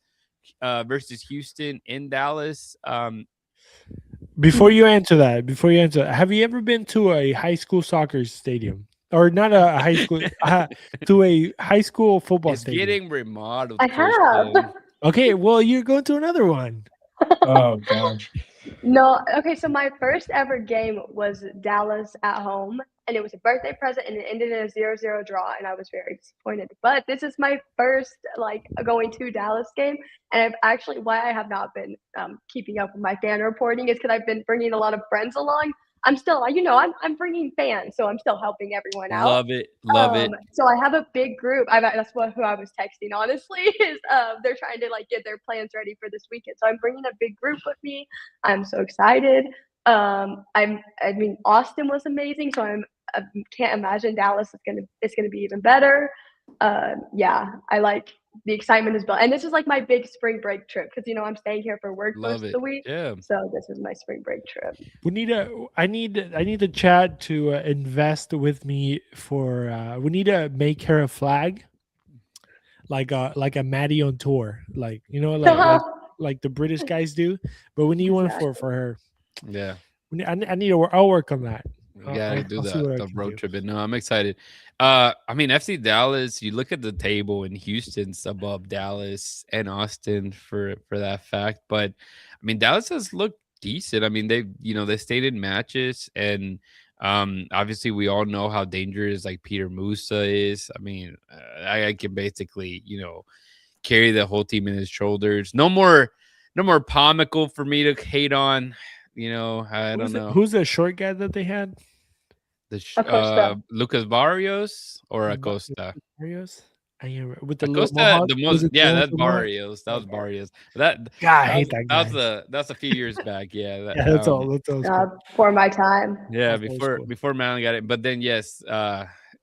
versus Houston in Dallas? Before you answer that, have you ever been to a high school soccer stadium? Or not a high school, to a high school football stadium? It's getting remodeled. I have. Okay, well, you're going to another one. Oh, gosh. No, okay, so my first ever game was Dallas at home, and it was a birthday present, and it ended in a 0-0 draw, and I was very disappointed. But this is my first, going to Dallas game, and why I have not been keeping up with my fan reporting is because I've been bringing a lot of friends along. I'm still, I'm bringing fans, so I'm still helping everyone out. Love it. So I have a big group. That's who I was texting, honestly, is they're trying to get their plans ready for this weekend. So I'm bringing a big group with me. I'm so excited. I mean, Austin was amazing, so I can't imagine Dallas is gonna be even better. Yeah, I like the excitement is built, and this is like my big spring break trip because I'm staying here for work most of the week. Yeah. So this is my spring break trip. I need the chat to invest with me for. We need to make her a flag, like a Maddie on tour, like like the British guys do. But we need one for her. Yeah. I need to. I'll work on that. We gotta do the road trip. No, I'm excited. I mean, FC Dallas. You look at the table, and Houston's above Dallas and Austin for that fact. But I mean, Dallas has looked decent. I mean, they stayed in matches, and obviously we all know how dangerous like Peter Musa is. I mean, I can basically carry the whole team in his shoulders. No more Pomical for me to hate on. I don't know. Who's the short guy that they had? Lucas Barrios or Acosta? Barrios? With the Acosta, that's Barrios. That was Barrios. I hate that guy. That's a few years back. Yeah, that's all. For my time. Yeah, before Madelyn got it. But then yes,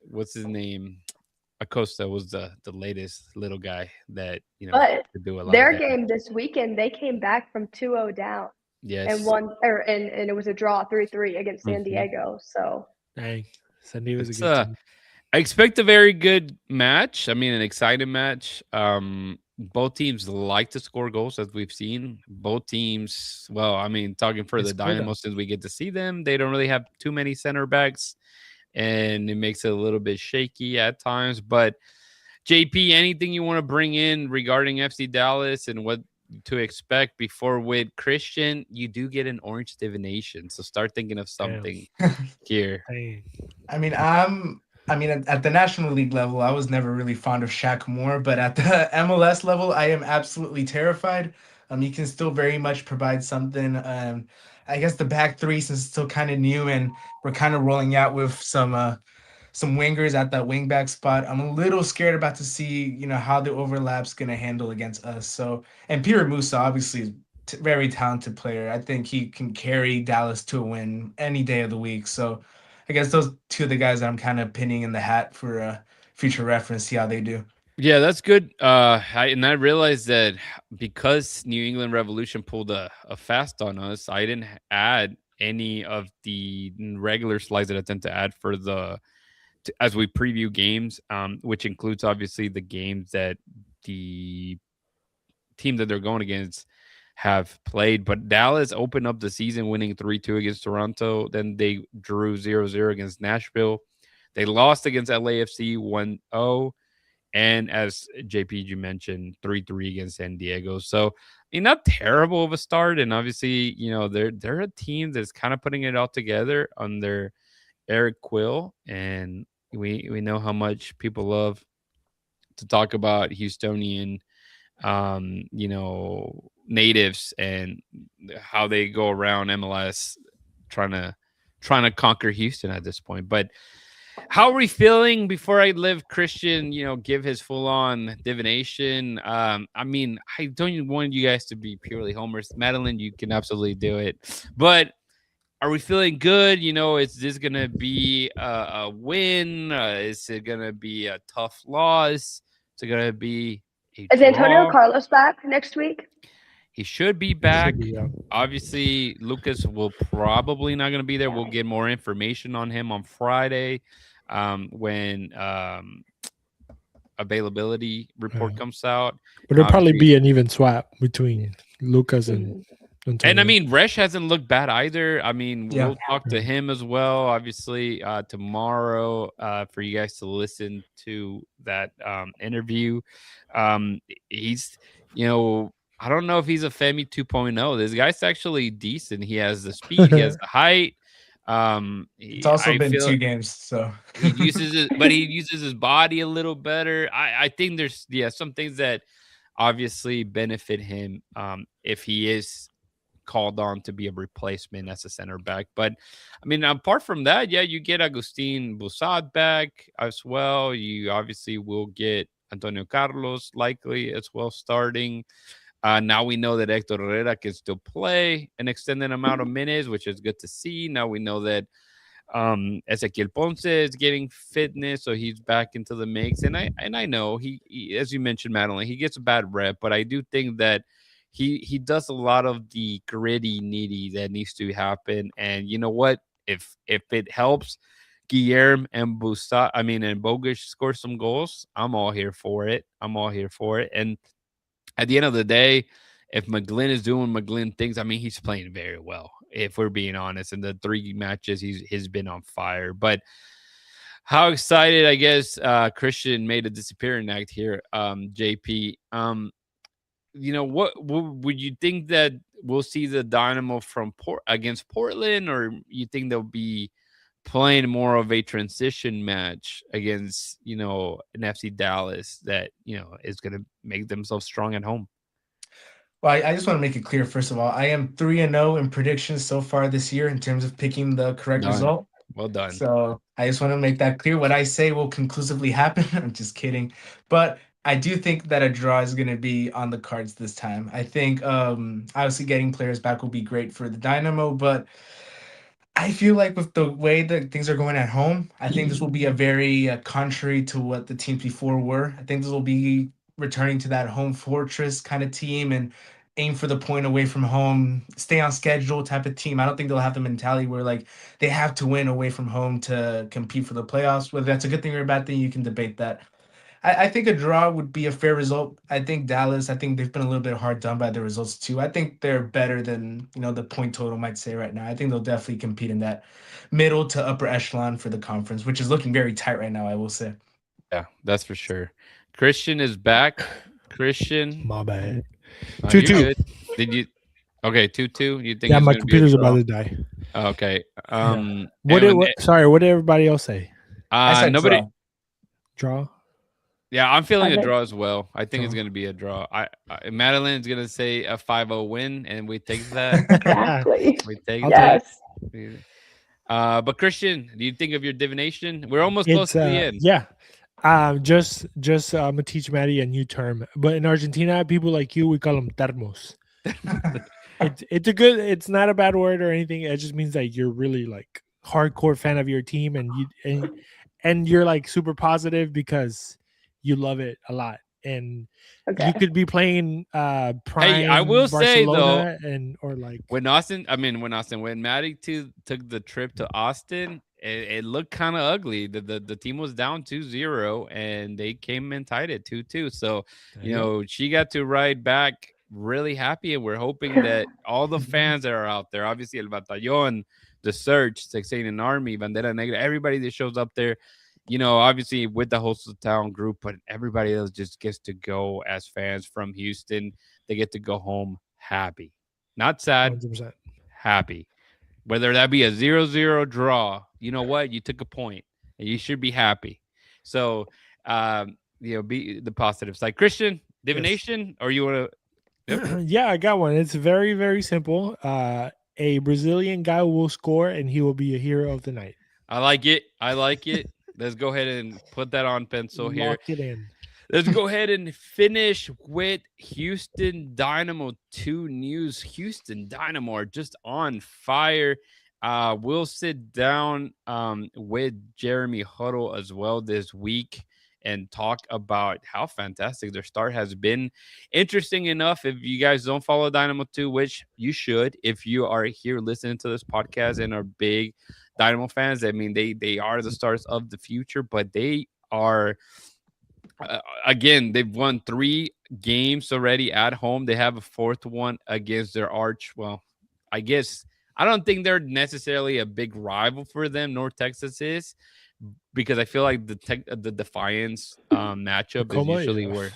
what's his name? Acosta was the latest little guy that could do a lot. Their game this weekend, they came back from 2-0 down. Yes. And won, and it was a draw 3-3 against San Diego. So dang, San Diego's a good team. I expect a very good match. I mean, an exciting match. Both teams like to score goals, as we've seen. Both teams, well, I mean, talking for the Dynamo, since we get to see them, they don't really have too many center backs, and it makes it a little bit shaky at times. But JP, anything you want to bring in regarding FC Dallas and what to expect before with Christian? You do get an orange divination, so start thinking of something here. I mean, at the National League level, I was never really fond of Shaq Moore, but at the MLS level, I am absolutely terrified. He can still very much provide something. I guess the back three, since it's still kind of new and we're kind of rolling out with some wingers at that wing back spot, I'm a little scared about to see, how the overlap's going to handle against us. So, and Peter Musa obviously is a very talented player. I think he can carry Dallas to a win any day of the week. So I guess those two are the guys that I'm kind of pinning in the hat for future reference, see how they do. Yeah, that's good. I realized that because New England Revolution pulled a fast on us, I didn't add any of the regular slides that I tend to add for as we preview games, which includes obviously the games that the team that they're going against have played. But Dallas opened up the season winning 3-2 against Toronto. Then they drew 0-0 against Nashville. They lost against LAFC 1-0. And as JP, you mentioned, 3-3 against San Diego. So, I mean, not terrible of a start. And obviously, they're a team that's kind of putting it all together under Eric Quill, and we know how much people love to talk about Houstonian, natives and how they go around MLS trying to conquer Houston at this point. But how are we feeling before I let Christian, give his full on divination? I mean, I don't even want you guys to be purely homers. Madelyn, you can absolutely do it, but are we feeling good? Is this going to be a win? Is it going to be a tough loss? Is it going to be a Is Antonio Carlos back next week? He should be back. Obviously, Lucas will probably not going to be there. We'll get more information on him on Friday when availability report comes out. But it'll probably be an even swap between Lucas and Antonio. And I mean, Resh hasn't looked bad either. I mean, we'll talk to him as well, obviously, tomorrow for you guys to listen to that interview. He's, I don't know if he's a Femi 2.0. This guy's actually decent. He has the speed, he has the height. It's also been 2 games, so he uses his body a little better. I think there's some things that obviously benefit him if he is called on to be a replacement as a center back. But I mean, apart from that, you get Agustin Busad back as well. You obviously will get Antonio Carlos likely as well starting. Now we know that Hector Herrera can still play an extended amount of minutes, which is good to see. Now we know that Ezequiel Ponce is getting fitness, so he's back into the mix. And I know he as you mentioned, Madelyn, he gets a bad rep, but I do think that he does a lot of the gritty, needy that needs to happen. And you know what? If it helps Guillermo and Bogusz score some goals, I'm all here for it. And at the end of the day, if Madelyn is doing Madelyn things, I mean, he's playing very well, if we're being honest. In the 3 matches, he's been on fire. But how excited, I guess, Christian made a disappearing act here, JP. What would you think that we'll see the Dynamo from against Portland, or you think they'll be playing more of a transition match against, an FC Dallas that, is going to make themselves strong at home? Well, I just want to make it clear, first of all, I am 3-0 in predictions so far this year in terms of picking the correct result. Well done. So I just want to make that clear. What I say will conclusively happen. I'm just kidding. But I do think that a draw is going to be on the cards this time. I think obviously getting players back will be great for the Dynamo, but I feel like with the way that things are going at home, I think this will be a very contrary to what the teams before were. I think this will be returning to that home fortress kind of team and aim for the point away from home, stay on schedule type of team. I don't think they'll have the mentality where like they have to win away from home to compete for the playoffs. Whether that's a good thing or a bad thing, you can debate that. I think a draw would be a fair result. I think Dallas, they've been a little bit hard done by the results too. I think they're better than, the point total might say right now. I think they'll definitely compete in that middle to upper echelon for the conference, which is looking very tight right now, I will say. Yeah, that's for sure. Christian is back. Christian. My bad. 2-2. Did you? Okay, 2-2. You think? Yeah, my computer's about to die. Okay. What did everybody else say? I said nobody. Draw. Yeah, I'm feeling a draw as well. I think it's going to be a draw. Madelyn is going to say a 5-0 win, and we take that. Exactly. We take yes. that. But Christian, do you think of your divination? We're almost close to the end. Yeah. Just I'm gonna teach Maddie a new term. But in Argentina, people like you, we call them termos. It's not a bad word or anything. It just means that you're really like hardcore fan of your team, and you're like super positive because you love it a lot. And you could be playing prime. Hey, I will say though, when Maddie took the trip to Austin, it looked kind of ugly. The team was down 2-0 and they came and tied it 2-2. So, she got to ride back really happy, and we're hoping that all the fans that are out there, obviously El Batallón, the Search, Texanian Army, Bandera Negra, everybody that shows up there, obviously with the host of the town group, but everybody else just gets to go as fans from Houston. They get to go home happy, not sad, 100%. Happy. Whether that be a 0-0 draw, you know what? You took a point and you should be happy. So, be the positive side. Christian, divination, yes. Or you want to? Yep. Yeah, I got one. It's very, very simple. A Brazilian guy will score and he will be a hero of the night. I like it. Let's go ahead and put that on pencil here. Lock it in. Let's go ahead and finish with Houston Dynamo 2 news. Houston Dynamo are just on fire. We'll sit down with Jeremy Huddle as well this week and talk about how fantastic their start has been. Interesting enough, if you guys don't follow Dynamo 2, which you should, if you are here listening to this podcast and are big Dynamo fans, I mean, they are the stars of the future, but they are, again, they've won 3 games already at home. They have a 4th one against their arch. Well, I guess I don't think they're necessarily a big rival for them, North Texas is, because I feel like the Defiance matchup is usually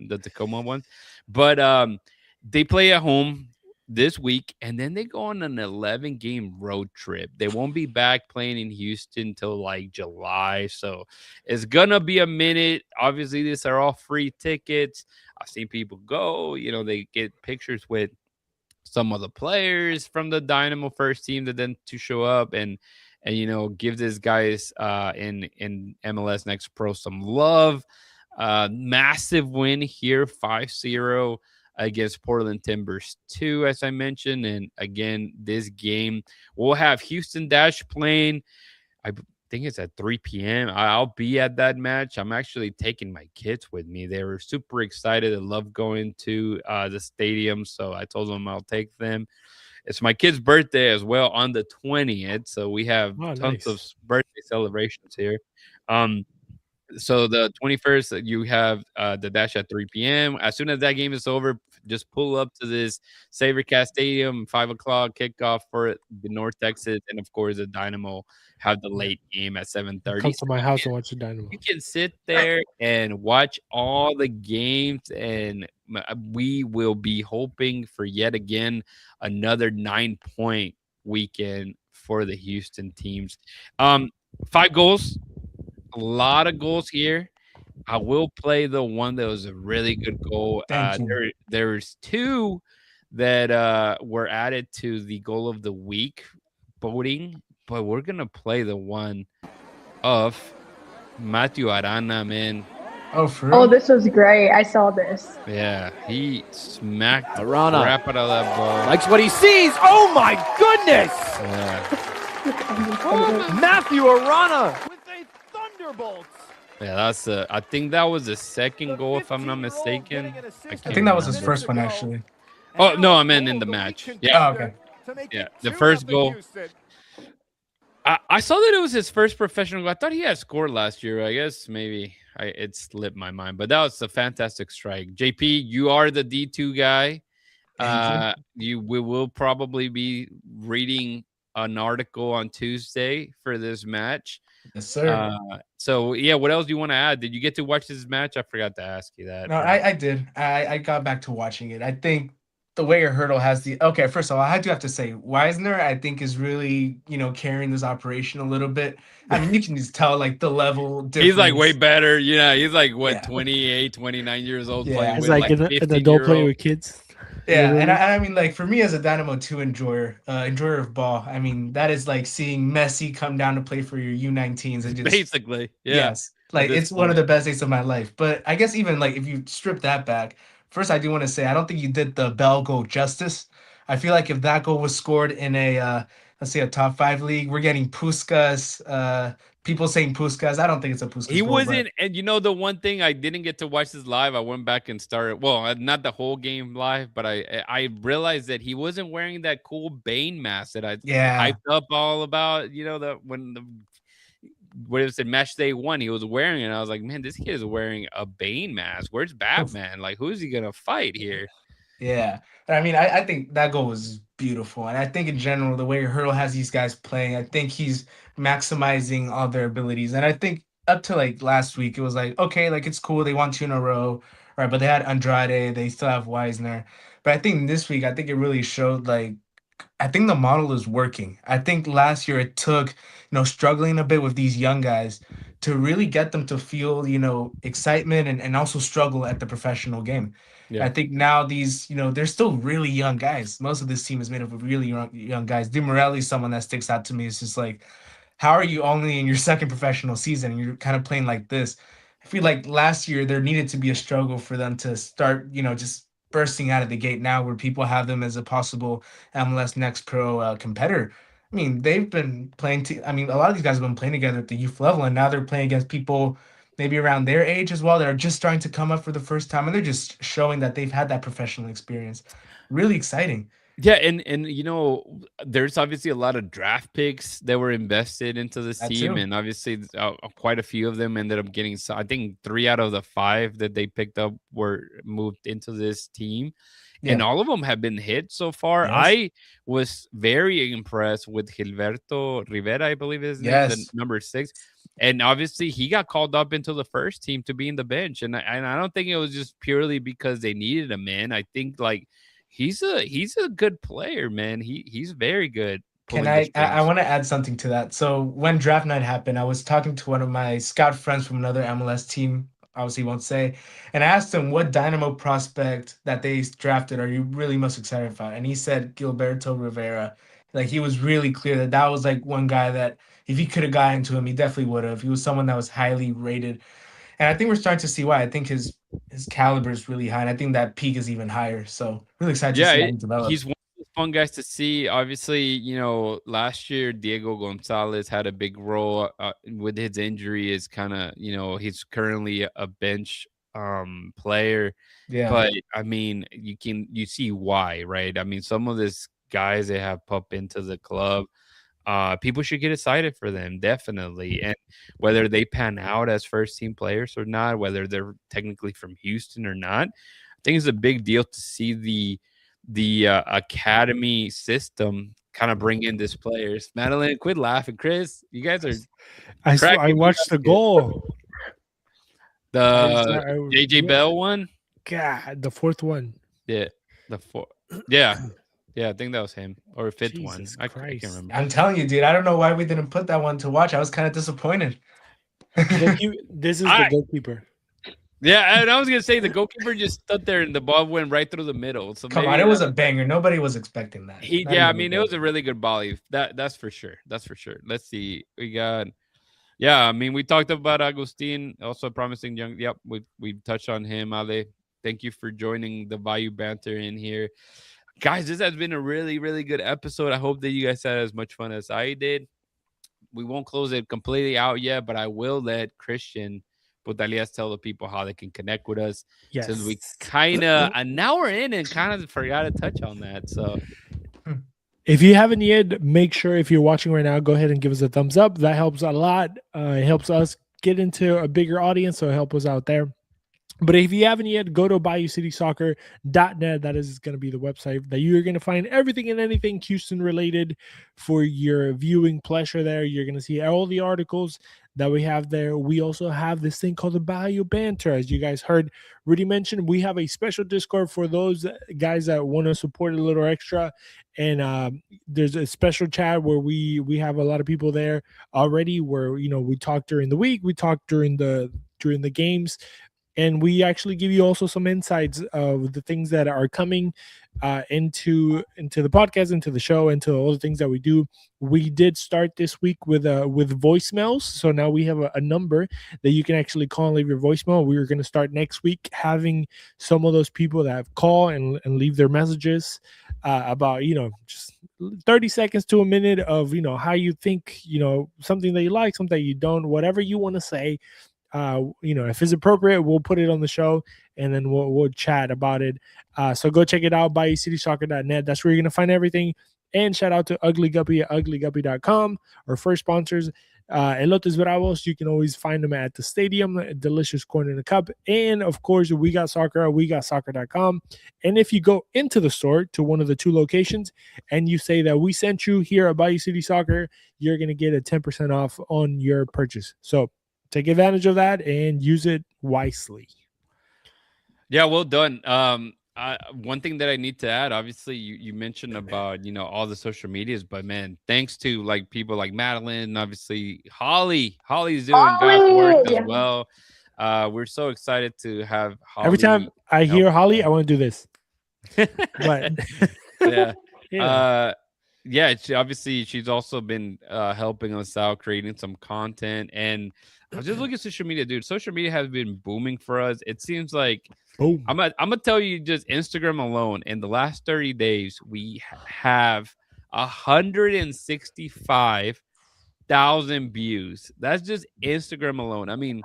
the Tacoma one. But they play at home this week, and then they go on an 11-game road trip. They won't be back playing in Houston till like July, so it's gonna be a minute. Obviously, these are all free tickets. I've seen people go, they get pictures with some of the players from the Dynamo first team that then to show up and give these guys in MLS Next Pro some love. Massive win here, 5-0 against Portland Timbers 2, as I mentioned. And again, this game, we'll have Houston Dash playing. I think it's at 3 p.m. I'll be at that match. I'm actually taking my kids with me. They were super excited. They love going to the stadium. So I told them I'll take them. It's my kid's birthday as well on the 20th. So we have tons of birthday celebrations here. So the 21st, you have the Dash at 3 p.m. As soon as that game is over, just pull up to this SaberCast Stadium, 5 o'clock kickoff for the North Texas. And, of course, the Dynamo have the late game at 7:30. Come to my house and watch the Dynamo. You can sit there and watch all the games, and we will be hoping for yet again another 9-point weekend for the Houston teams. 5 goals. A lot of goals here. I will play the one that was a really good goal. There's 2 that were added to the goal of the week voting, but we're going to play the one of Matthew Arana, man. Oh, for real? Oh, this was great. I saw this. Yeah, he smacked the Arana crap out of that ball. likes what he sees. Oh, my goodness. Yeah. Matthew Arana with a thunderbolt. Yeah, that's I think that was the second goal, if I'm not mistaken. I think that was his first one, actually. Oh, no, I meant in the match. Yeah. Oh, okay. Yeah, the first goal. I saw that it was his first professional goal. I thought he had scored last year. I guess maybe it slipped my mind, but that was a fantastic strike. JP, you are the D2 guy. We will probably be reading an article on Tuesday for this match. Yes, sir. So yeah, what else do you want to add? Did you get to watch this match? I forgot to ask you that. No, I did. I got back to watching it. I think the way your hurdle has first of all, I do have to say Wisner, I think, is really, carrying this operation a little bit. I mean, you can just tell like the level difference. He's like way better. He's like 28, 29 years old playing He's with like an adult playing year-old. with kids. Yeah, and I mean, like, for me as a Dynamo 2 enjoyer of ball, I mean, that is like seeing Messi come down to play for your U19s and just Basically, yeah. Yes, like it's one of the best days of my life. But I guess even like if you strip that back, first I do want to say I don't think you did the Bell goal justice. I feel like if that goal was scored in a let's say a top 5 league, we're getting Puskas. People saying Puskas. I don't think it's a Puskas. He goal, wasn't, and the one thing, I didn't get to watch this live. I went back and started. Well, not the whole game live, but I realized that he wasn't wearing that cool Bane mask that I hyped up all about. What is it? Match day 1, he was wearing it. And I was like, man, this kid is wearing a Bane mask. Where's Batman? Like, who's he gonna fight here? Yeah, but I mean, I think that goal was beautiful, and I think in general the way Hurdle has these guys playing, I think he's maximizing all their abilities. And I think up to like last week, it was like, okay, like it's cool, they won 2 in a row, right? But they had Andrade, they still have Wisner. But I think this week, I think it really showed like, I think the model is working. I think last year it took, struggling a bit with these young guys to really get them to feel, excitement and also struggle at the professional game. Yeah. I think now these, they're still really young guys. Most of this team is made up of really young guys. Di Morelli is someone that sticks out to me. It's just like, how are you only in your second professional season and you're kind of playing like this? I feel like last year there needed to be a struggle for them to start, just bursting out of the gate now where people have them as a possible MLS Next Pro competitor. I mean, they've been playing a lot of these guys have been playing together at the youth level, and now they're playing against people maybe around their age as well that are just starting to come up for the first time, and they're just showing that they've had that professional experience. Really exciting. Yeah, and there's obviously a lot of draft picks that were invested into this team, and obviously quite a few of them ended up getting. I think 3 out of the 5 that they picked up were moved into this team, and all of them have been hit so far. Yes. I was very impressed with Gilberto Rivera, I believe his name, the number 6. And obviously, he got called up into the first team to be in the bench, and I don't think it was just purely because they needed him in. I think like he's a good player, man. He's very good. I want to add something to that. So when draft night happened, I was talking to one of my scout friends from another MLS team. Obviously, won't say, and I asked him what Dynamo prospect that they drafted are you really most excited about, and he said Gilberto Rivera. Like he was really clear that was like one guy that if he could have gotten to him, he definitely would have. He was someone that was highly rated. And I think we're starting to see why. I think his his caliber is really high, and I think that peak is even higher. So really excited to see how he develops. He's one of the fun guys to see. Obviously, last year Diego Gonzalez had a big role with his injury. Is kind of he's currently a bench player. Yeah. But I mean, you see why, right? I mean, some of these guys they have pop into the club. People should get excited for them, definitely. And whether they pan out as first team players or not, whether they're technically from Houston or not, I think it's a big deal to see the academy system kind of bring in these players. Madelyn, quit laughing. Chris, you guys are I watched the goal. The JJ Bell one. God, the fourth one. Yeah, the fourth. Yeah. Yeah, I think that was him or fifth one. I can't remember. I'm telling you, dude. I don't know why we didn't put that one to watch. I was kind of disappointed. This is the goalkeeper. Yeah, and I was gonna say the goalkeeper just stood there and the ball went right through the middle. So come on, it was a banger. Nobody was expecting that. I mean, it was a really good volley. That's for sure. That's for sure. Let's see. We got. Yeah, I mean, we talked about Agustin, also a promising young. Yep, we touched on him. Ale, thank you for joining the Bayou banter in here. Guys, this has been a really, really good episode. I hope that you guys had as much fun as I did. We won't close it completely out yet, but I will let Christian Putalias tell the people how they can connect with us. Yes. Since we kind of, an hour in and kind of forgot to touch on that. So if you haven't yet, make sure if you're watching right now, go ahead and give us a thumbs up. That helps a lot. It helps us get into a bigger audience, so help us out there. But if you haven't yet, go to BayouCitySoccer.net. That is going to be the website that you're going to find everything and anything Houston related for your viewing pleasure there. You're going to see all the articles that we have there. We also have this thing called the Bayou Banter. As you guys heard Rudy mention, we have a special Discord for those guys that want to support a little extra. And there's a special chat where we have a lot of people there already where, we talk during the week. We talk during the games. And we actually give you also some insights of the things that are coming into the podcast, into the show, into all the things that we do. We did start this week with voicemails. So now we have a number that you can actually call and leave your voicemail. We're going to start next week having some of those people that have called and leave their messages about, just 30 seconds to a minute of, how you think, something that you like, something that you don't, whatever you want to say. If it's appropriate, we'll put it on the show and then we'll chat about it. So go check it out, BayouCitySoccer.net. That's where you're going to find everything. And shout out to Ugly Guppy at uglyguppy.com, our first sponsors. Elotes Bravos, you can always find them at the stadium, delicious corn in a cup. And of course, we got soccer at WeGotSoccer.com. And if you go into the store to one of the two locations and you say that we sent you here at Bayou City Soccer, you're going to get a 10% off on your purchase. So take advantage of that and use it wisely. Yeah, well done. One thing that I need to add, obviously, you mentioned about all the social medias, but man, thanks to people like Madelyn, obviously Holly's doing God's work as well. We're so excited to have Holly. Every time I hear Holly, I want to do this. But yeah. She's also been helping us out, creating some content. And I was just looking at social media, dude. Social media has been booming for us. It seems like I'm gonna tell you, just Instagram alone, in the last 30 days, we have 165,000 views. That's just Instagram alone. I mean,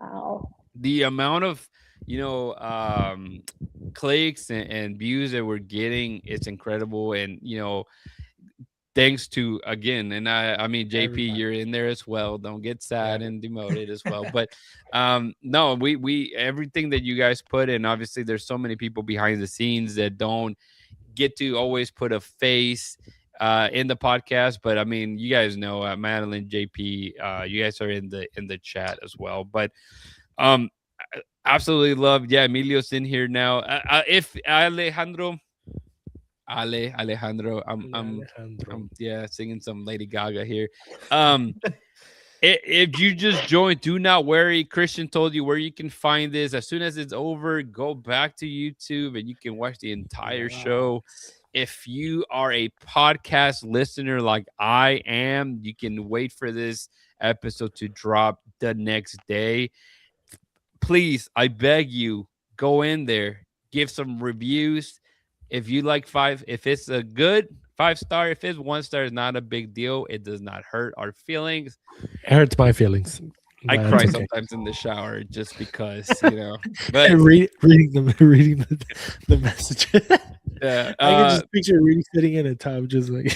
the amount of clicks and views that we're getting, it's incredible. And thanks to, again, and I mean, JP, you're in there as well. Don't get sad and demoted as well. But no, we everything that you guys put in, obviously there's so many people behind the scenes that don't get to always put a face in the podcast. But I mean, you guys know Madelyn, JP, you guys are in the chat as well. But absolutely love. Yeah, Emilio's in here now. If Alejandro, I'm singing some Lady Gaga here. If you just joined, do not worry. Christian told you where you can find this. As soon as it's over, go back to YouTube and you can watch the entire show. If you are a podcast listener like I am, you can wait for this episode to drop the next day. Please, I beg you, Go in there, give some reviews. If you like 5, if it's a good 5-star, if it's 1-star, it's not a big deal. It does not hurt our feelings. It hurts my feelings. I But cry it's okay. sometimes in the shower just because, But reading the message. yeah, I can just picture Rudy sitting in a tub, just like.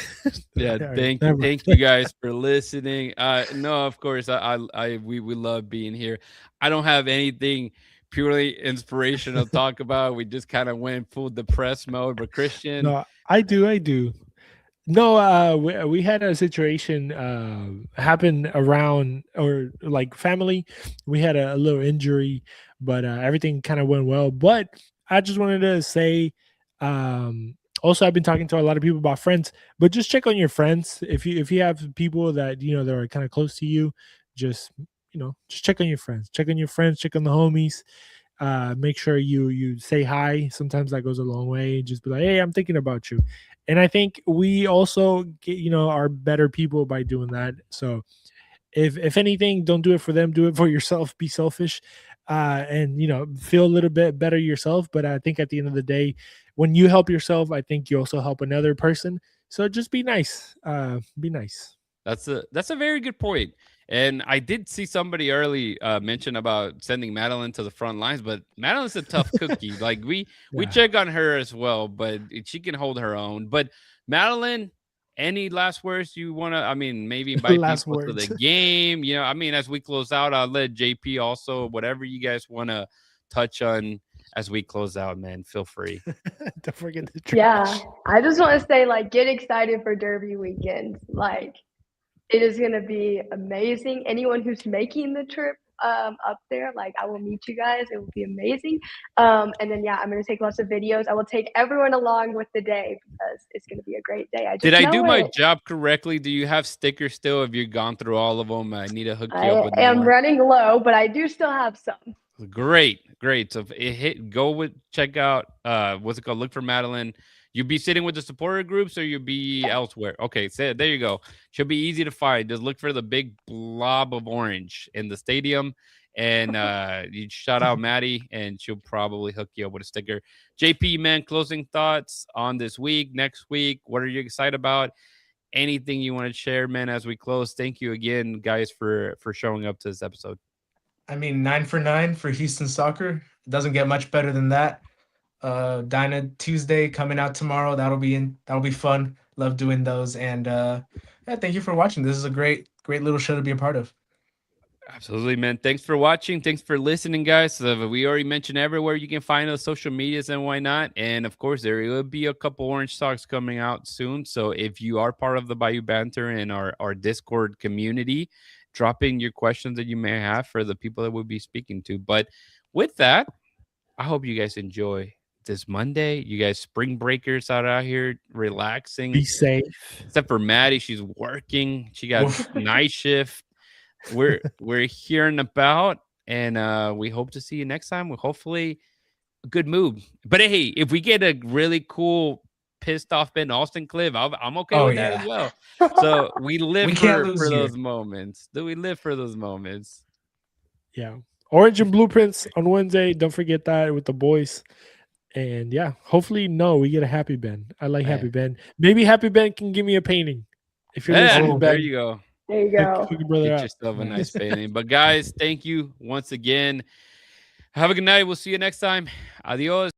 yeah. All right, Thank never mind. you guys for listening. No, of course, we love being here. I don't have anything purely inspirational to talk about. We just kind of went full depressed mode. But Christian, No, I do. No, we had a situation happen around, or like family. We had a little injury, but everything kind of went well. But I just wanted to say, also, I've been talking to a lot of people about friends, but just check on your friends. If you have people that that are kind of close to you, just just check on your friends. Check on your friends. Check on the homies. Make sure you say hi. Sometimes that goes a long way. Just be like, hey, I'm thinking about you. And I think we also get, are better people by doing that. So if anything, don't do it for them, do it for yourself. Be selfish, and feel a little bit better yourself. But I think at the end of the day, when you help yourself, I think you also help another person. So just be nice. Be nice. that's a very good point. And I did see somebody early mention about sending Madelyn to the front lines, but Madelyn's a tough cookie. Like we check on her as well, but she can hold her own. But Madelyn, any last words you want to? I mean, maybe invite people to the game. I mean, as we close out, I'll let JP also, whatever you guys want to touch on as we close out, man. Feel free. Don't forget the trash. Yeah, I just want to say, get excited for Derby weekend. It is going to be amazing. Anyone who's making the trip up there, I will meet you guys. It will be amazing. And then, I'm going to take lots of videos. I will take everyone along with the day because it's going to be a great day. Did I do my job correctly? Do you have stickers still? Have you gone through all of them? I need to hook you up with more. I am running low, but I do still have some. Great. So if check out, what's it called? Look for Madelyn. You'll be sitting with the supporter groups or you'll be elsewhere. Okay, so there you go. She'll be easy to find. Just look for the big blob of orange in the stadium. And you shout out Maddie and she'll probably hook you up with a sticker. JP, man, closing thoughts on this week, next week. What are you excited about? Anything you want to share, man, as we close? Thank you again, guys, for showing up to this episode. I mean, 9 for 9 for Houston Soccer. It doesn't get much better than that. Dyna Tuesday coming out tomorrow. That'll be fun. Love doing those. And thank you for watching. This is a great little show to be a part of. Absolutely, man. Thanks for watching. Thanks for listening, guys. So we already mentioned everywhere you can find us, social medias and why not. And of course, there will be a couple orange socks coming out soon. So if you are part of the Bayou Banter and our Discord community, drop in your questions that you may have for the people that we'll be speaking to. But with that, I hope you guys enjoy this Monday. You guys spring breakers out here relaxing. Be safe. Except for Maddie, she's working. She got night shift. We're here and about, and we hope to see you next time with hopefully a good mood. But hey, if we get a really cool pissed off Ben Austin clip, I'm okay with that as well. So we live for those moments. Do we live for those moments? Yeah. Orange and Blueprints on Wednesday. Don't forget that with the boys. And hopefully, we get a Happy Ben. I like Happy Ben. Maybe Happy Ben can give me a painting. If you're listening, there you go. There you go. Get yourself a nice painting. But guys, thank you once again. Have a good night. We'll see you next time. Adios.